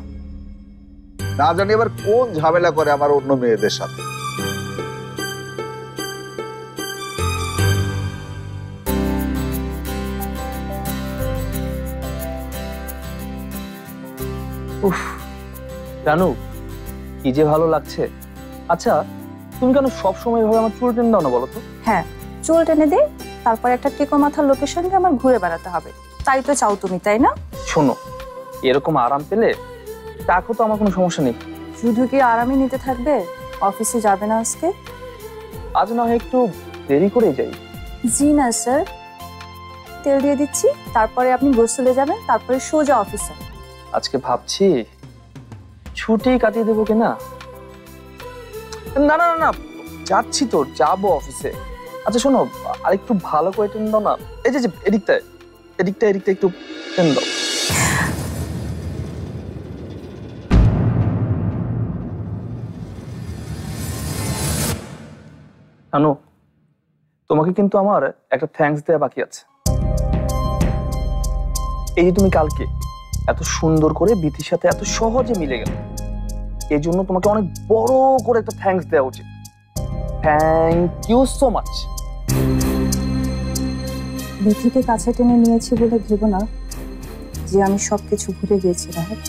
না জানি এবার কোন ঝামেলা করে আমার অন্য মেয়েদের সাথে। উফ রানু, কি যে ভালো লাগছে। আচ্ছা তুমি কেন সব সময় ভাবে আমার চুল টেনে দাও না বলো তো? হ্যাঁ, চুল টেনে দে, তারপর একটা টেকো মাথার লোকের সঙ্গে আমার ঘুরে বেড়াতে হবে। তাই তো চাও তুমি, তাই না? শোনো, এরকম আরাম পেলে টাকা তো আমার কোনো সমস্যা নেই। শুধু কি আরামে নিতে থাকবে? অফিসে যাবে না আজকে? আজ না হয় একটু দেরি করে যাই। জি না স্যার, তেল দিয়ে দিচ্ছি, তারপরে আপনি গোসলে যাবেন, তারপরে সোজা অফিসে। আজকে ভাবছি ছুটি কাটিয়ে দেবো কিনা। না না না না, যাচ্ছি তো, যাবো অফিসে। আচ্ছা শোনো, আর একটু ভালো করে টেনে দাও না। এই যে এদিকটায় এদিকটা একটু টেনে দাও। আনু, তোমাকে কিন্তু আমার একটা থ্যাঙ্কস দেয়া বাকি আছে। এই যে তুমি কালকে এত সুন্দর করে বিথির সাথে এত সহজে মিলে গেল, এই জন্য তোমাকে অনেক বড় করে একটা থ্যাঙ্কস দেওয়া উচিত। Thank you so much. বিথিকে কাছে টেনে নিয়েছি বলে ভেবো না যে আমি সবকিছু ভুলে গিয়েছি। রাহাত,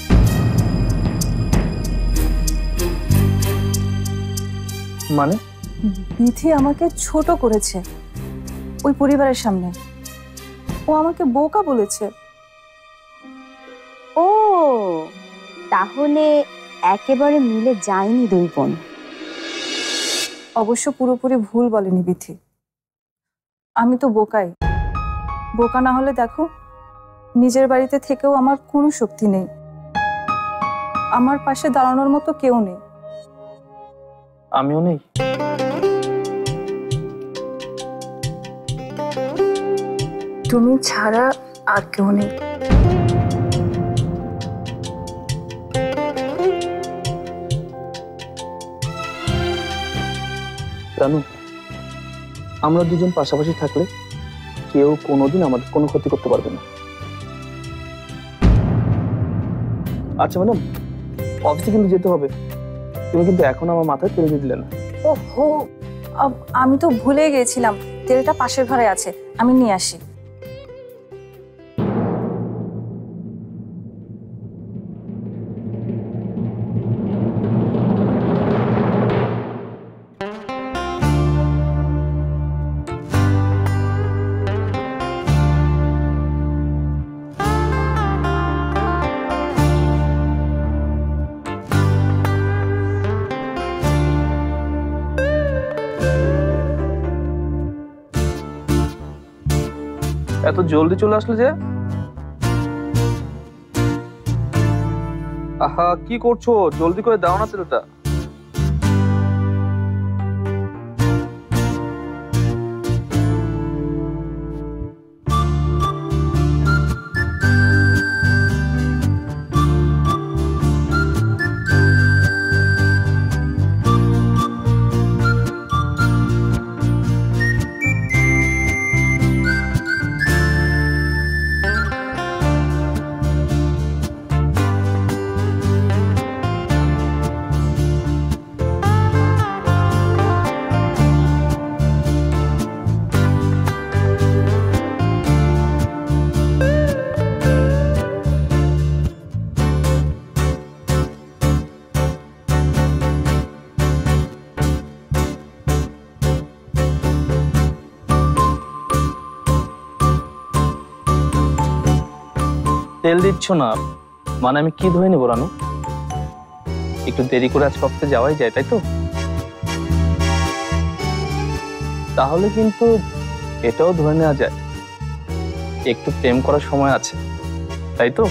মানে বিথি আমাকে ছোট করেছে ওই পরিবারের সামনে। ও আমাকে বোকা বলেছে। ও তাহলে একেবারে মিলে যায়নি দুই বোন। অবশ্য পুরোপুরি ভুল বলেনি বিথি, আমি তো বোকাই। বোকা না হলে দেখো, নিজের বাড়িতে থেকেও আমার কোনো শক্তি নেই, আমার পাশে দাঁড়ানোর মতো কেউ নেই। আমিও নেই। তুমি ছাড়া আর কেউ নেই। রানু, আমরা দুজন পাশাপাশি থাকলে কেউ কোনোদিন আমাদের কোনো ক্ষতি করতে পারবে না। আচ্ছা ম্যাডাম, অফিসে কিন্তু যেতে হবে। তুমি কিন্তু এখন আমার মাথায় তেল দিয়ে দিলে না। ওহো, আমি তো ভুলে গেছিলাম, তেলটা পাশের ঘরে আছে, আমি নিয়ে আসি। এত জলদি চলে আসলে যে? আহা, কি করছো? জলদি করে দাও না তেলটা। তেল দিচ্ছ না মানে আমি কি ধরে নেবো রানু? একটু দেরি করে আজকে অফিসে যাওয়াই যায়, তাই তো? তাহলে কিন্তু এটাও ধরে নেওয়া যায় একটু প্রেম করার সময় আছে, তাই তো?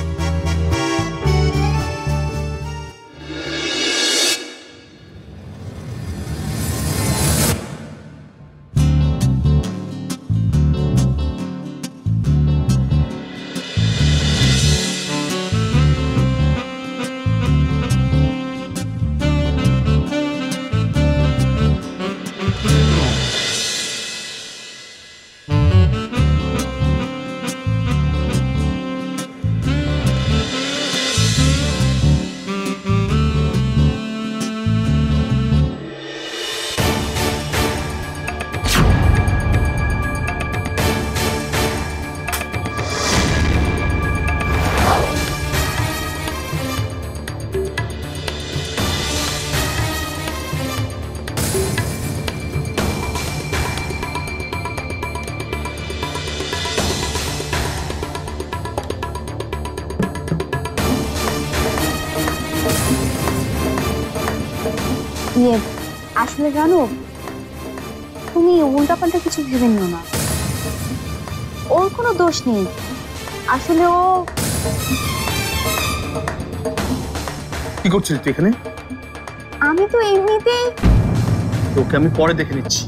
আসলে জানো, তুমি উল্টাপাল্টা কিছু ভেবে নিও না, ওর কোনো দোষ নেই। আসলে ও কি করছিস তুই এখানে? আমি তো এমনিতেই। তোকে আমি পরে দেখে নিচ্ছি।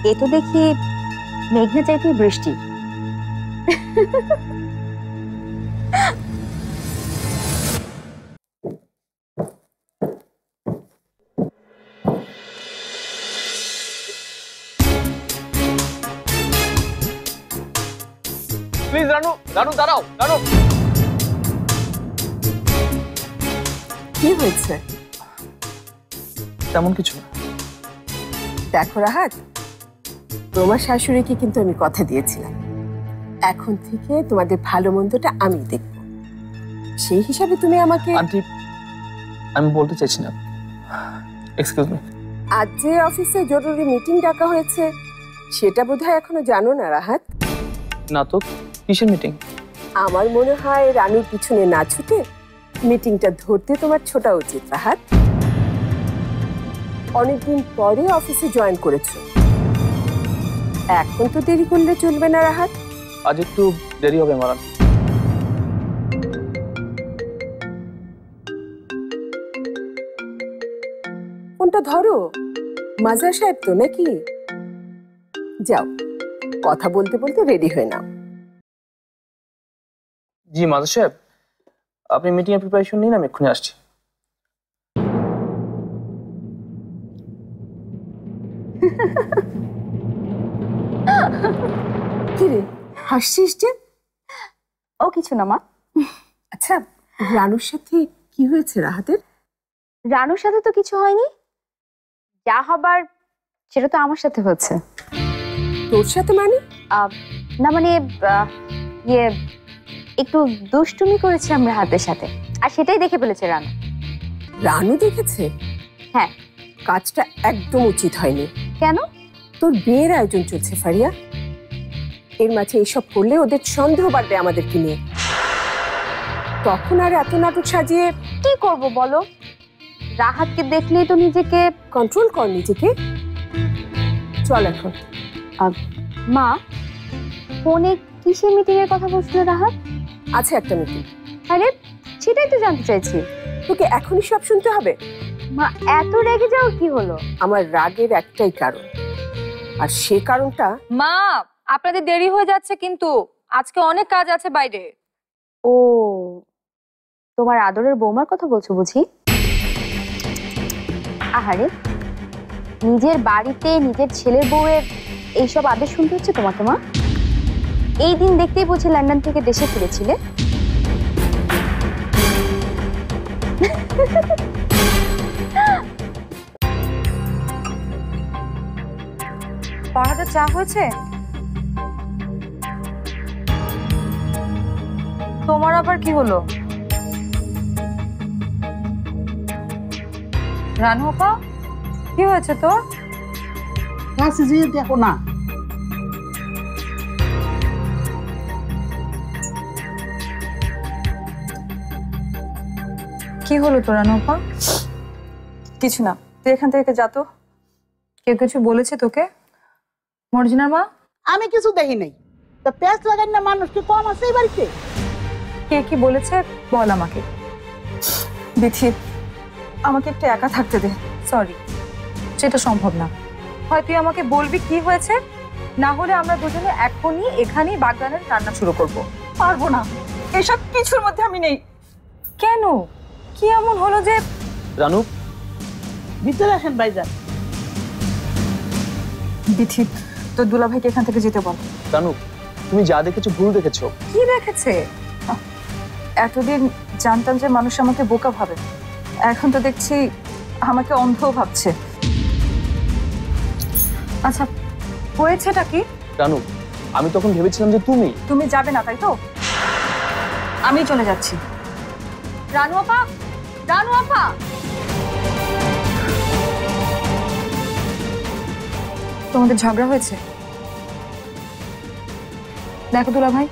এ তো দেখি মেঘনা চাইতে বৃষ্টি। প্লিজ রানু, রানু দাঁড়াও, রানু। কি হয়েছে? তেমন কিছু না। দেখো রাহাত, তোমার শাশুড়িকে কিন্তু আমি কথা দিয়েছিলাম, এখন থেকে তোমাদের ভালো মন্দটা আমি দেখব। সেই হিসাবে তুমি আমাকে। আন্টি, আমি বলতে চাইছি না। Excuse me. আজ যে অফিসে জরুরি মিটিং ডাকা হয়েছে সেটা বোধহয় এখনো জানো না রাহাত? না তো, কিসের মিটিং? আমার মনে হয় রানুর পিছনে না ছুটে মিটিংটা ধরতে তোমার ছোটা উচিত রাহাত। অনেকদিন পরে অফিসে জয়েন করেছো, এখন তো দেরি করলে চলবে না রাহাত। আজ একটু দেরি হবে মারান। ফোনটা ধরো, মাজার সাহেব তো নাকি? যাও, কথা বলতে বলতে রেডি হয়ে নাও। জি মাজার সাহেব, আপনি মিটিং এর প্রিপারেশন নিন, আমি এক্ষুনি আসছি। কি রে হাসছিস যে? ও কিছু না মা। আচ্ছা, রানুর সাথে কি হয়েছে রাহাতের? রানুর সাথে তো কিছু হয়নি, যা হবার সেটা তো আমার সাথে হচ্ছে। তোর সাথে মানে? না মানে ইয়ে একটু দুষ্টুমি করেছে আমরা হাতের সাথে, আর সেটাই দেখে ফেলেছে রানু। রানু দেখেছে? হ্যাঁ। কাজটা একদম উচিত হয়নি। কেন? তোর বিয়ের আয়োজন চলছে ফারিয়া, এর মাঝে এইসব করলে ওদের সন্দেহ বাড়বে আমাদেরকে নিয়ে। তখন আর এত নাটক সাজিয়ে কি করব বলো? রাহাতকে দেখলেই তো নিজেকে কন্ট্রোল কর নিজেকে। চল এখন। মা, ফোনে কিসের মিটিং এর কথা বলছিল রাহাত? আছে একটা মিটিং। আরে সেটাই তো জানতে চাইছি। তোকে এখনই সব শুনতে হবে? মা, এত রেগে যাও কি হলো? আমার রাগের একটাই কারণ, আর সে কারণটা মা, আপনাদের দেরি হয়ে যাচ্ছে কিন্তু আজকে অনেক কাজ আছে বাইরে। ও, তোমার আদরের বৌমার কথা বলছো বুঝি? আহারে, নিজের বাড়িতে নিজের ছেলের বউয়ের এইসব আদেশ শুনতে হচ্ছে তোমাকে মা? এই দিন দেখতেই বুঝি লন্ডন থেকে দেশে ফিরেছিলে। পড়াতে চা হয়েছে? তোমার আবার কি হলো? রানু আপা, কি হয়েছে তোর? কাছে যেয়ে দেখো না। কি হলো তোর রানু আপা? কিছু না, তুই এখান থেকে যা তো। কেউ কিছু বলেছে তোকে? মর্জিনার মা? আমি কিছু দেখি নাই। তা পেঁচ লাগাই না মানুষ কি কম আছে এই বাড়িতে? কে কি বলেছে বল আমাকে। বিথি, আমাকে একটু একা থাকতে দে। সরি, সেটা সম্ভব না। হয় তুই আমাকে বলবি কি হয়েছে, না হলে আমরা দুজনে এখনই এখানেই বাগদানের রান্না শুরু করব। পারবো না, এসব কিছুর মধ্যে আমি নেই। কেন? কি এমন হলো যে? রানু, ভিতরে আসেন ভাইজান। বিথি, তোর দুলাভাইকে এখান থেকে যেতে বল। রানু, তুমি যা দেখেছো ভুল দেখেছো। কি দেখেছে? এতদিন জানতাম যে মানুষ আমাকে বোকা ভাবে, এখন তো দেখছি আমাকে অন্ধ ভাবছে। আচ্ছা, হয়েছেটা কি? রানু, আমি তখন ভেবেছিলাম যে তুমি যাবে না, তাই তো? আমি চলে যাচ্ছি। রানু আপা, রানু আপা! তোমাদের ঝগড়া হয়েছে? দেখো দুলা ভাই,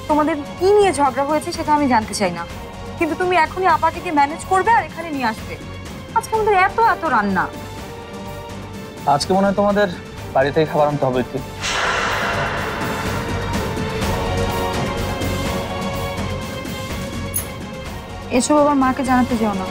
তোমাদের কি নিয়ে ঝগড়া হয়েছে সেটা আমি জানতে চাই না, কিন্তু তুমি এখনই আপাটিকে ম্যানেজ করবে আর এখানে নিয়ে আসবে। আজকে আমাদের এত এত রান্না। আজকে মনে হয় তোমাদের বাড়ি থেকে খাবার আনতে হবে একটু। এসব আবার মাকে জানাতে যেও না।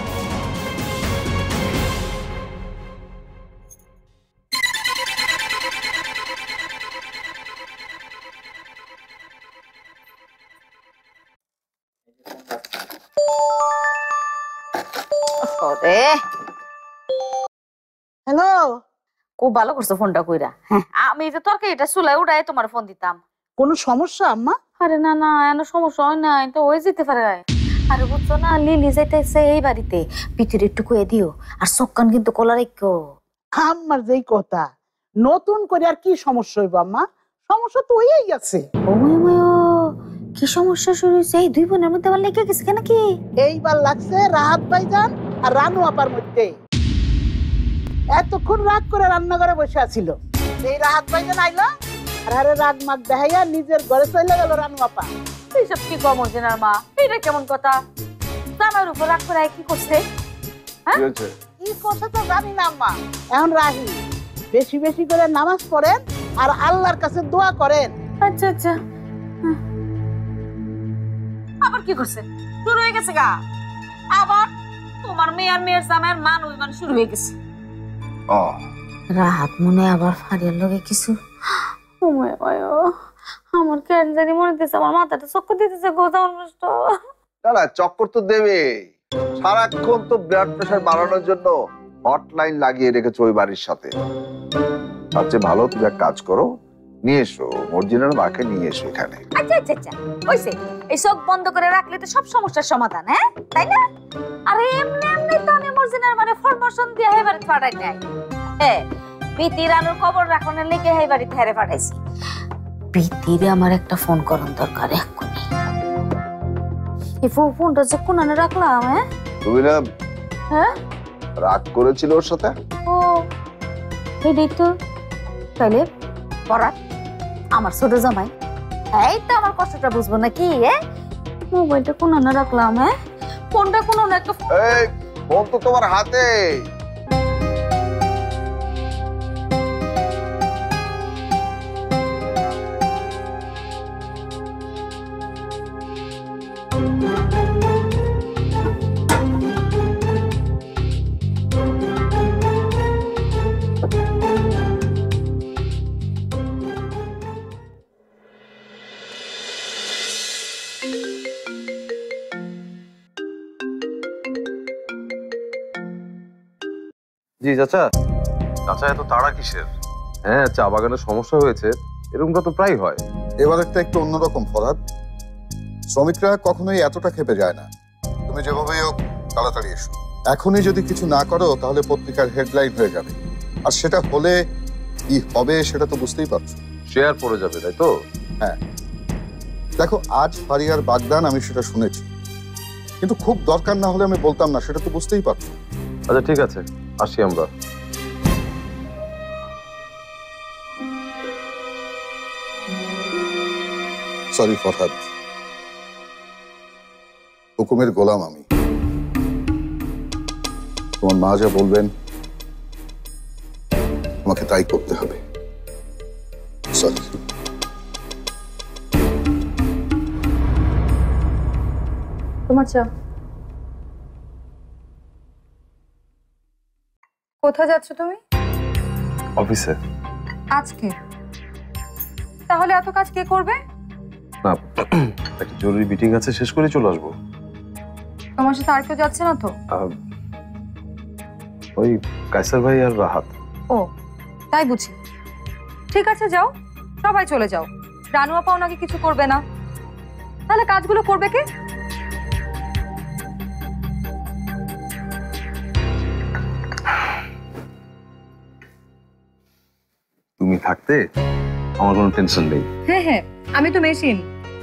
হ্যালো, খুব ভালো করছো ফোনটা কইরা। আমি যে তরকারিটা চুলায় উঠাই তোমার ফোন দিতাম। কোনো সমস্যা আম্মা? আরে না না, এমন সমস্যা হয় না, তো হয়ে যেতে পারে। আরে বুঝছো না, লিলি যাইতেছে এই বাড়িতে, পিঠের একটু কয়ে দিও, আর চক্কান কিন্তু কলা রেখো। আমার যেই কথা, নতুন করে আর কি সমস্যা হইব আম্মা? সমস্যা তো হয়েই গেছে। কি সমস্যা শুরু হয়েছে? এই দুই বোনের মধ্যে আবার লেগে গেছে কেন কি? এইবার লাগছে রাহাত ভাইজান আর রানু আপার মধ্যে। এতক্ষণ রাগ করে রান্নাঘরে বসে আছিল, এই রাহাত ভাইজান আইলো আর আরে রাগ মাগ দেখাইয়া নিজের ঘরে চলে গেল রানু আপা। এইসব কি কমর জেনার মা? এটা কেমন কথা? জামার উপর রাগ করে কি করছে? কি করছে তো জানি না আম্মা। এখন রাহি বেশি বেশি করে নামাজ পড়েন আর আল্লাহর কাছে দোয়া করেন। আচ্ছা আচ্ছা। আবার কি করছে? শুরু হয়ে গেছে গা আবার? তোমার মেয়ে আর মেয়ের জামাইয়ের মান অভিমান শুরু হয়ে গেছে। রাহাত মনে আবার ফারিয়ার লগে কিছু। আমার কেন জানি মনে হচ্ছে আমার মাথাটা চক্কর দিতেছে গো। না চক্কর তো দেবে, সারাক্ষণ তো ব্লাড প্রেশার বাড়ানোর জন্য হটলাইন লাগিয়ে রেখেছো ওই বাড়ির সাথে। তার চেয়ে ভালো তুমি এক কাজ করো, নিয়ে এসো, মর্জিনার মাকে নিয়ে এসো এখানে। আচ্ছা আচ্ছা আচ্ছা, হইছে। এই চোখ বন্ধ করে রাখলে তো সব সমস্যার সমাধান, হ্যাঁ তাই না? আরে এমনি এমনি তো আমি মর্জিনার মানে ফরমেশন দিয়ে হেবারে পাঠাই নাই। হ্যাঁ, প্রীতি রানুর খবর রাখনের লেগে হেবারে থেরে পাঠাইছি। প্রীতিরে আমার একটা ফোন করার দরকার এক্ষুনি। এই ফোনটা যে কোনানে রাখলাম? হ্যাঁ তুমি না হ্যাঁ রাগ করেছিল ওর সাথে? ও এটাই তো। তাইলে পড়ার আমার ছোট জামাই, এই তো আমার কষ্টটা বুঝবো নাকি? মোবাইলটা কোনানে রাখলাম? হ্যাঁ ফোনটা কোনানে একটা। এই ফোন তো তোমার হাতে। জি চাচা। চাচা এত তাড়া কিসের? হ্যাঁ, চা বাগানের সমস্যা হয়েছে, এরকমটা তো প্রায় হয়। এবার একটা একটু অন্যরকম ফরহাদ, শ্রমিকরা কখনোই এতটা খেপে যায় না। তুমি যেভাবেই হোক তাড়াতাড়ি এসো। এখনই যদি কিছু না করো তাহলে পত্রিকার হেডলাইন হয়ে যাবে, আর সেটা হলে কি হবে সেটা তো বুঝতেই পারছো। শেয়ার পড়ে যাবে, তাই তো? হ্যাঁ, দেখো আজ ফারিয়ার বাগদান আমি সেটা শুনেছি, কিন্তু খুব দরকার না হলে আমি বলতাম না, সেটা তো বুঝতেই পারছো। আচ্ছা ঠিক আছে, আসি আমরা। সরি ফরহাদ, হুকুমের গোলাম আমি। তোমার মা যা বলবেন আমাকে তাই করতে হবে। সরি। তোমার চা। কোথায় যাচ্ছ তুমি? অফিসে। আজকে? তাহলে এত কাজ কে করবে? না, একটা জরুরি মিটিং আছে, শেষ করে চলে আসবো। তোমার সাথে আর কেউ যাচ্ছে না তো? ওই কায়সার ভাই আর রাহাত। ও তাই বুঝি। ঠিক আছে যাও, সবাই চলে যাও। রানু আপা ওনাকে কিছু করবে না, তাহলে কাজগুলো করবে কে? তুমি থাকতে আমার কোনো টেনশন নেই। হ্যাঁ হ্যাঁ, আমি তো মেশিন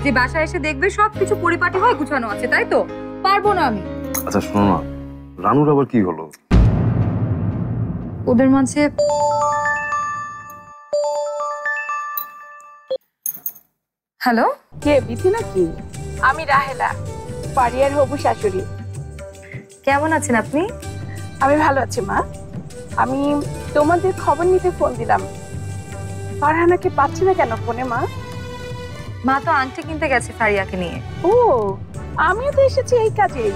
যে বাসায় এসে দেখবে সবকিছু পরিপাটি হয়ে গুছানো আছে, তাই তো? পারবো না আমি। আচ্ছা শোনো না, রানুর আবার কি হলো? ওদের মাঝে হ্যালো, কে বিথি নাকি? আমি রাহেলা, ফারিয়ার হবু শাশুড়ি। কেমন আছেন আপনি? আমি ভালো আছি মা। আমি তোমাদের খবর নিতে ফোন দিলাম। ফারহানাকে পাচ্ছি না কেন ফোনে মা? মা তো আংটি কিনতে গেছে ফারিয়াকে নিয়ে। ও, আমিও তো এসেছি এই কাজেই।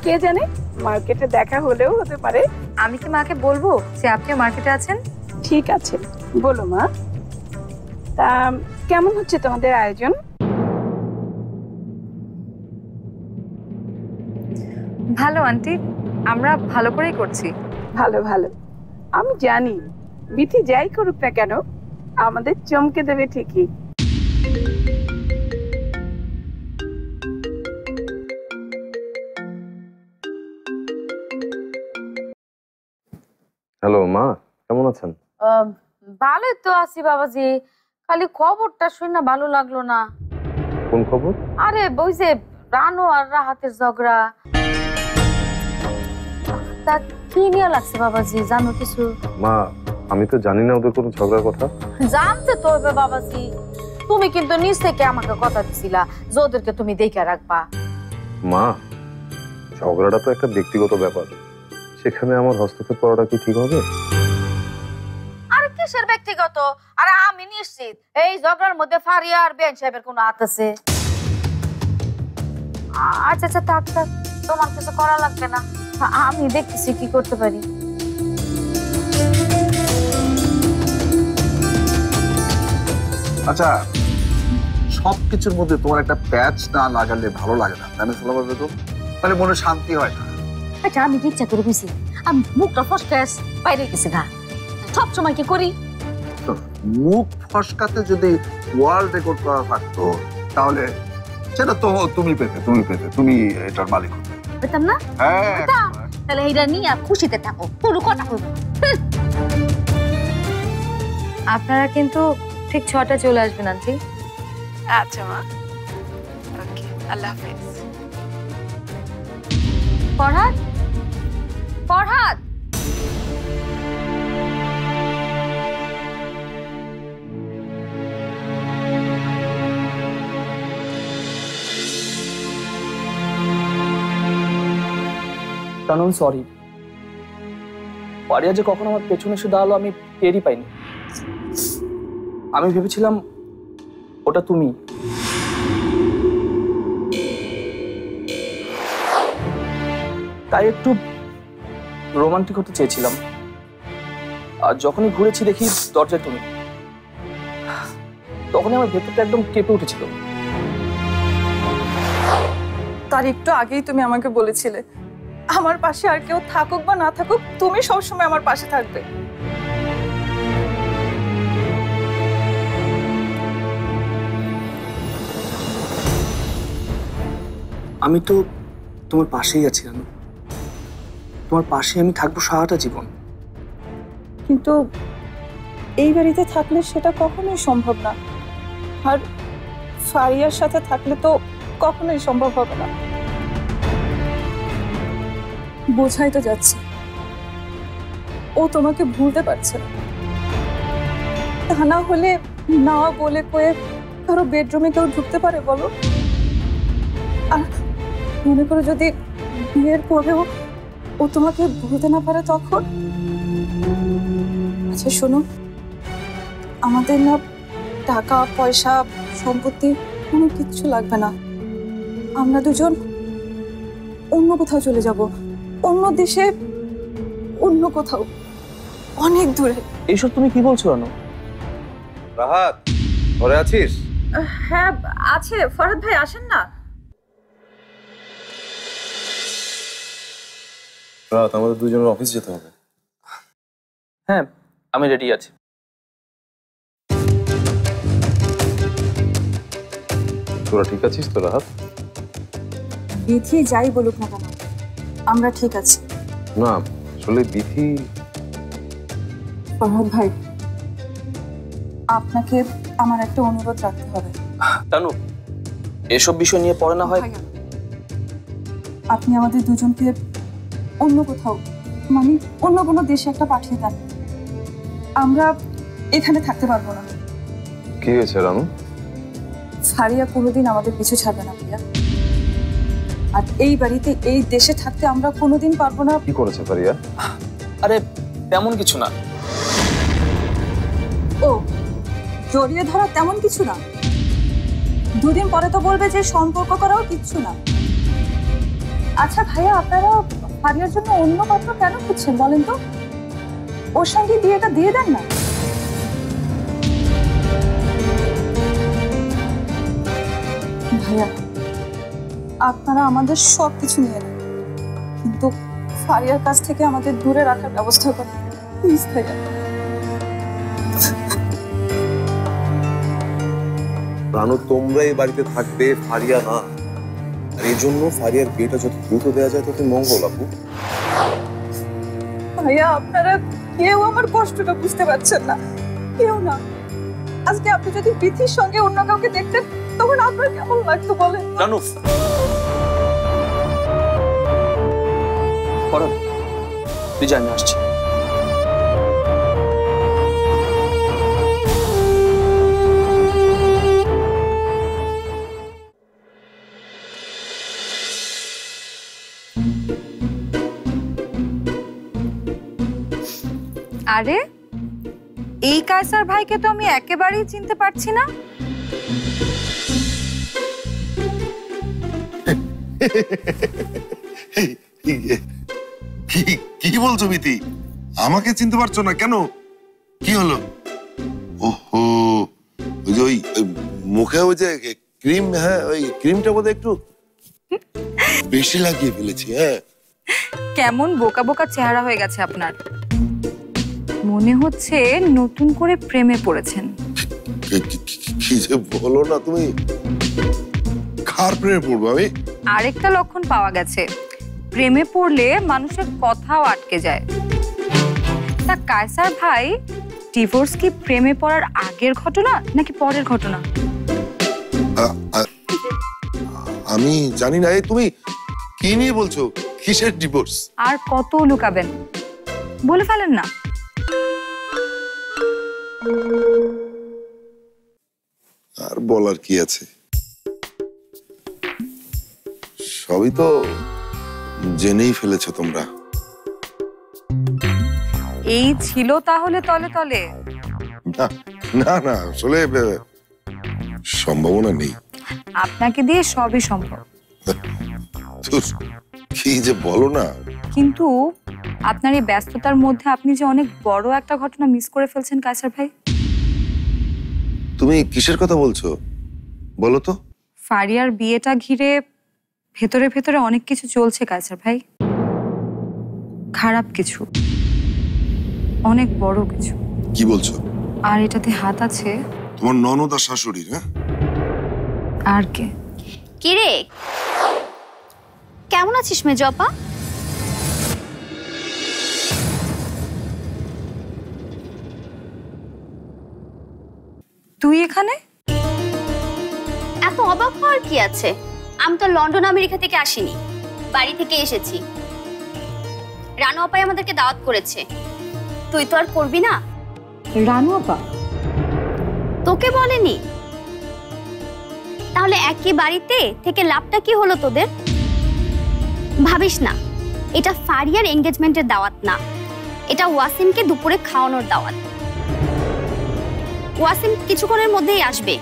কে জানে, মার্কেটে দেখা হলেও হতে পারে। আমি কি মাকে বলবো যে আপনি মার্কেটে আছেন? ঠিক আছে, বলো মা। তা কেমন হচ্ছে তোমাদের আয়োজন? ভালো আন্টি, আমরা ভালো করেই করছি। ভালো ভালো, আমি জানি বিথি যাই করুক না কেন আমাদের চমকে দেবে ঠিকই। হ্যালো মা, কেমন আছেন? ভালোই তো আছি বাবাজি, খালি খবরটা শুনে ভালো লাগলো না। কোন খবর? আরে ওই যে রানু আর রাহাতের ঝগড়া, তা কি নিয়ে লাগছে বাবাজি, জানো কিছু? মা, আমি তো জানি না ওদের কোনো ঝগড়ার কথা। জানতে তো হবে বাবাজি, তুমি কিন্তু নিজ থেকে আমাকে কথা দিছিলা যে ওদেরকে তুমি দেখে রাখবা। মা, ঝগড়াটা তো একটা ব্যক্তিগত ব্যাপার, সেখানে আমার হস্তক্ষেপ করাটা কি ঠিক হবে? আরে কিসের ব্যক্তিগত? আরে আমি নিশ্চিত এই ঝগড়ার মধ্যে ফারিয়া আর বেন সাহেবের কোনো হাত আছে। আচ্ছা আচ্ছা, থাক থাক, তোমার কিছু করা লাগবে না, আমি দেখতেছি কি করতে পারি। আচ্ছা, সবকিছুর মধ্যে তোমার একটা প্যাচ না লাগালে ভালো লাগে না, তাই না সালামা বেগম? তাহলে মনে শান্তি হয় না। আচ্ছা, আমি কি ইচ্ছা করে বুঝি? আমি মুখটা ফসকাস বাইরে গেছি গা, সব সময় কি করি? মুখ ফসকাতে যদি ওয়ার্ল্ড রেকর্ড করা থাকতো তাহলে সেটা তো তুমি পেতে, তুমি এটার মালিক হতে। পেতাম না? হ্যাঁ, তাহলে এইটা নিয়ে আর খুশিতে থাকো, কোনো কথা বলবো না। আপনারা কিন্তু ঠিক 6টায় চলে আসবেন আন্টি। আচ্ছা মা, ওকে, আল্লাহ হাফেজ। ফরহাদ, ফরহাদ, কারণ সরি, পারিয়া যে কখন আমার পেছনে এসে দাঁড়ালো আমি টেরই পাইনি। আমি ভেবেছিলাম ওটা তুমি। তাই একটু রোমান্টিক হতে চেয়েছিলাম, আর যখনই ঘুরেছি দেখি দরজায় তুমি, তখনই আমার ভেতরটা একদম কেঁপে উঠেছিল। তার একটু আগেই তুমি আমাকে বলেছিলে আমার পাশে আর কেউ থাকুক বা না থাকুক, তুমি সবসময় আমার পাশে থাকবে। আমি তো তোমার পাশেই আছি রানু, তোমার পাশে আমি থাকবো সারাটা জীবন। কিন্তু এই বাড়িতে থাকলে সেটা কখনোই সম্ভব না, আর ফারিয়ার সাথে থাকলে তো কখনোই সম্ভব হবে না। বোঝাই তো যাচ্ছে ও তোমাকে ভুলতে পারছে না। তা না হলে না বলে কয়ে কারো বেডরুমে কেউ ঢুকতে পারে বলো? আর মনে করো যদি বিয়ের পরেও ও তোমাকে ভুলতে না পারে তখন? আচ্ছা শোনো, আমাদের না টাকা পয়সা সম্পত্তি কোনো কিচ্ছু লাগবে না। আমরা দুজন অন্য কোথাও চলে যাব, অন্য দেশে, অন্য কোথাও, অনেক দূরে। এইসব তুমি কি বলছো রানু? রাহাত, ঘরে আছিস? হ্যাঁ আছে, ফরহাদ ভাই আসেন না। রাহাত, আমাদের দুজনের অফিস যেতে হবে। হ্যাঁ, আমি রেডি আছি। তোরা ঠিক আছিস তো রাহাত? বিধি যাই বলুক না কেন, আমরা ঠিক আছি। না আসলে বিধি। ফরহাদ ভাই, আপনাকে আমার একটা অনুরোধ রাখতে হবে। রানু, এসব বিষয় নিয়ে পড়ে না হয়। আপনি আমাদের দুজনকে অন্য কোথাও, মানে অন্য কোনো দেশে একটা পাঠিয়ে দেন। আমরা এখানে থাকতে পারবো না। কি হয়েছে রানু? ফারিয়া কোনোদিন আমাদের পিছু ছাড়বে না প্রিয়া, আর এই বাড়িতে এই দেশে থাকতে আমরা কোনোদিন পারবো না। কি করেছে ফারিয়া? আরে তেমন কিছু না। ও জড়িয়ে ধরা তেমন কিছু না? দুদিন পরে তো বলবে যে সম্পর্ক করাও কিচ্ছু না। আচ্ছা ভাইয়া, আপনারা ফারিয়ার জন্য অন্য পাত্র কেন খুঁজছেন বলেন তো? ওর সঙ্গে বিয়েটা দিয়ে দেন না। ভাইয়া, আপনারা আমাদের সব কিছু নিয়ে নেন, কিন্তু ফারিয়ার কাছ থেকে আমাদের দূরে রাখার ব্যবস্থা করেন প্লিজ ভাইয়া। রানু, তোমরা এই বাড়িতে থাকবে, ফারিয়া না। আর এই জন্য ফারিয়ার বিয়েটা যত দ্রুত দেওয়া যায় তত মঙ্গল। আপু ভাইয়া, আপনারা কেউ আমার কষ্টটা বুঝতে পারছেন না, কেউ না। আজকে আপনি যদি বিথির সঙ্গে অন্য কাউকে দেখতেন তখন আপনার কেমন লাগতো বলেন? রানু, ফরহাদ, তুই যা, আমি আসছি। আরে এই কায়সার ভাইকে তো আমি একেবারেই চিনতে পারছি না। কি বলছো মিতি? আমাকে চিনতে পারছো না কেন? কি হলো? ওহো, ওই মুখে ওই যে ক্রিম, হ্যাঁ ওই ক্রিমটা বোধহয় একটু বেশি লাগিয়ে ফেলেছি। হ্যাঁ, কেমন বোকা বোকা চেহারা হয়ে গেছে আপনার। মনে হচ্ছে নতুন করে প্রেমে পড়েছেন। কি যে বলো না তুমি, কার প্রেমে পড়বো আমি? আরেকটা লক্ষণ পাওয়া গেছে, প্রেমে পড়লে মানুষের কথাও আটকে যায়। তা কায়সার ভাই, ডিভোর্স কি প্রেমে পড়ার আগের ঘটনা নাকি পরের ঘটনা? আমি জানি না। তুমি কি নিয়ে বলছো? কিসের ডিভোর্স? আর কত লুকাবেন, বলে ফেলেন না। আর বলার কি আছে, সবই তো জেনেই ফেলেছো তোমরা। এই ছিল তাহলে তলে তলে? না না না, আসলে সম্ভাবনা নেই। আপনাকে দিয়ে সবই সম্ভব। কি যে বলো না। কিন্তু আপনার এই ব্যস্ততার মধ্যে আপনি যে অনেক বড় একটা ঘটনা মিস করে ফেলছেন কায়সার ভাই। তুমি কিসের কথা বলছো বলো তো? ফারিয়ার বিয়েটা ঘিরে ভেতরে ভেতরে অনেক কিছু চলছে কায়সার ভাই, খারাপ কিছু, অনেক বড় কিছু। কি বলছো? আর এটাতে হাত আছে তোমার ননদ আর শাশুড়ির। হ্যাঁ, আর কে? কিরে, কেমন আছিস মেজো আপা? তুই এখানে? এত অবাক হওয়ার কি আছে? আমি তো লন্ডন আমেরিকা থেকে আসিনি, বাড়ি থেকে এসেছি। রানু আপাই আমাদেরকে দাওয়াত করেছে, তুই তো আর করবি না। রানু আপা তোকে বলেনি? তাহলে একই বাড়িতে থেকে লাভটা কি হলো তোদের? ভাবিস না, এটা ফারিয়ার এনগেজমেন্টের দাওয়াত না, এটা ওয়াসিমকে দুপুরে খাওয়ানোর দাওয়াত। ওয়াসিম কিছুক্ষণের মধ্যেই আসবে,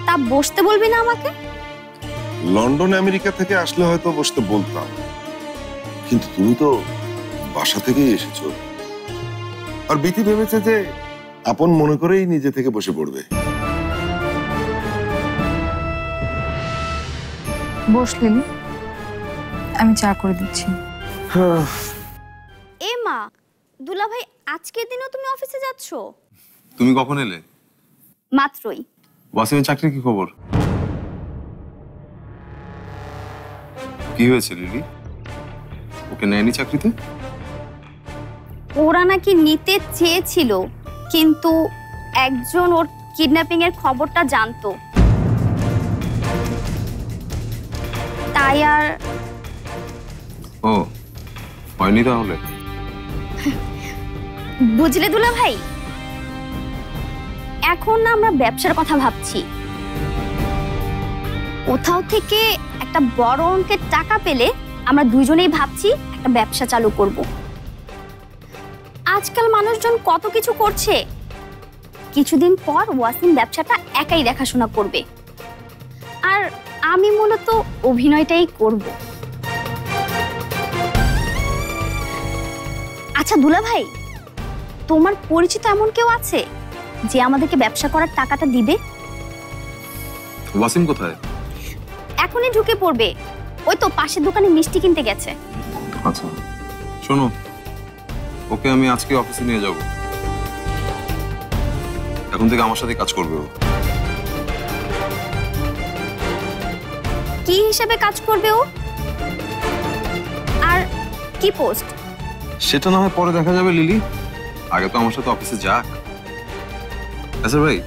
তা বসতে বলবি না আমাকে? লন্ডন আমেরিকা থেকে আসলে হয়তো বসতে বলতাম, কিন্তু তুমি তো বাসা থেকেই এসেছো। আর বিথি ভেবেছে যে আপন মনে করেই নিজে থেকে বসে পড়বে। বসলেন, আমি চা করে দিচ্ছি। এ মা, দুলা ভাই আজকের দিনও তুমি অফিসে যাচ্ছ? তুমি কখন এলে? মাত্রই। ওয়াসিমের চাকরির কি খবর? কি হয়েছে লিলি? ওকে নেয়নি চাকরিতে? ওরা নাকি নিতে চেয়েছিল, কিন্তু একজন ওর কিডন্যাপিং এর খবরটা জানতো, তাই আর। ও, হয়নি তাহলে? বুঝলে দুলা ভাই, এখন না আমরা ব্যবসার কথা ভাবছি। কোথাও থেকে একটা বড় অঙ্কের টাকা পেলে আমরা দুইজনেই ভাবছি একটা ব্যবসা চালু করব। আজকাল মানুষজন কত কিছু করছে, কিছুদিন পর ওয়াসিম ব্যবসাটা একাই দেখাশোনা করবে, আর আমি মূলত অভিনয়টাই করব। আচ্ছা দুলা ভাই, তোমার পরিচিত এমন কেউ আছে যে আমাদেরকে ব্যবসা করার টাকাটা দিবে? ওয়াসিম কোথায়? এখনই ঢুকে পড়বে, ওই তো পাশের দোকানে মিষ্টি কিনতে গেছে। আচ্ছা শোনো, ওকে আমি আজকে অফিসে নিয়ে যাব। এখন থেকে আমার সাথে কাজ করবে ও। কি হিসেবে কাজ করবে ও? আর কি পোস্ট? সেটা না হয় পরে দেখা যাবে লিলি, আগে তো আমার সাথে অফিসে যাক। আচ্ছা ভাই,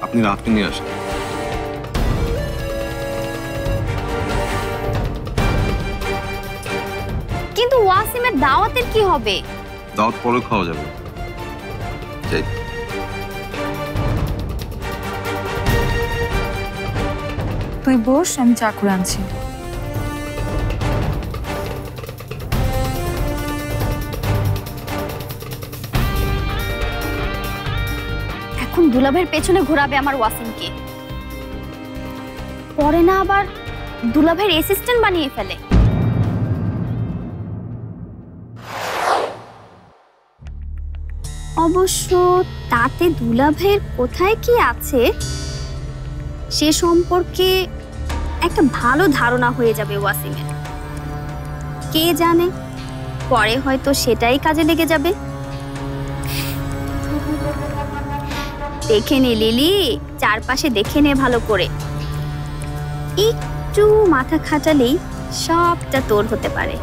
আপনি রাতকে নিয়ে আসেন। কিন্তু ওয়াসিমের দাওয়াতের কি হবে? দাওয়াত পরে খাওয়া যাবে। যাই। তুই বস, আমি চা করে আনছি। এখন দুলাভাইয়ের পেছনে ঘোরাবে আমার ওয়াসিমকে, পরে না আবার দুলাভাইয়ের অ্যাসিস্ট্যান্ট বানিয়ে ফেলে। অবশ্য তাতে দুলাভাইয়ের কোথায় কি আছে সে সম্পর্কে একটা ভালো ধারণা হয়ে যাবে ওয়াসিমের। কে জানে, পরে হয়তো সেটাই কাজে লেগে যাবে। দেখে নে লিলি, চারপাশে দেখে নে ভালো করে। একটু মাথা খাটালেই সবটা তোর হতে পারে।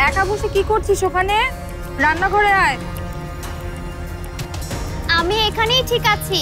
একা বসে কি করছিস ওখানে? রান্নাঘরে আয়। আমি এখানেই ঠিক আছি।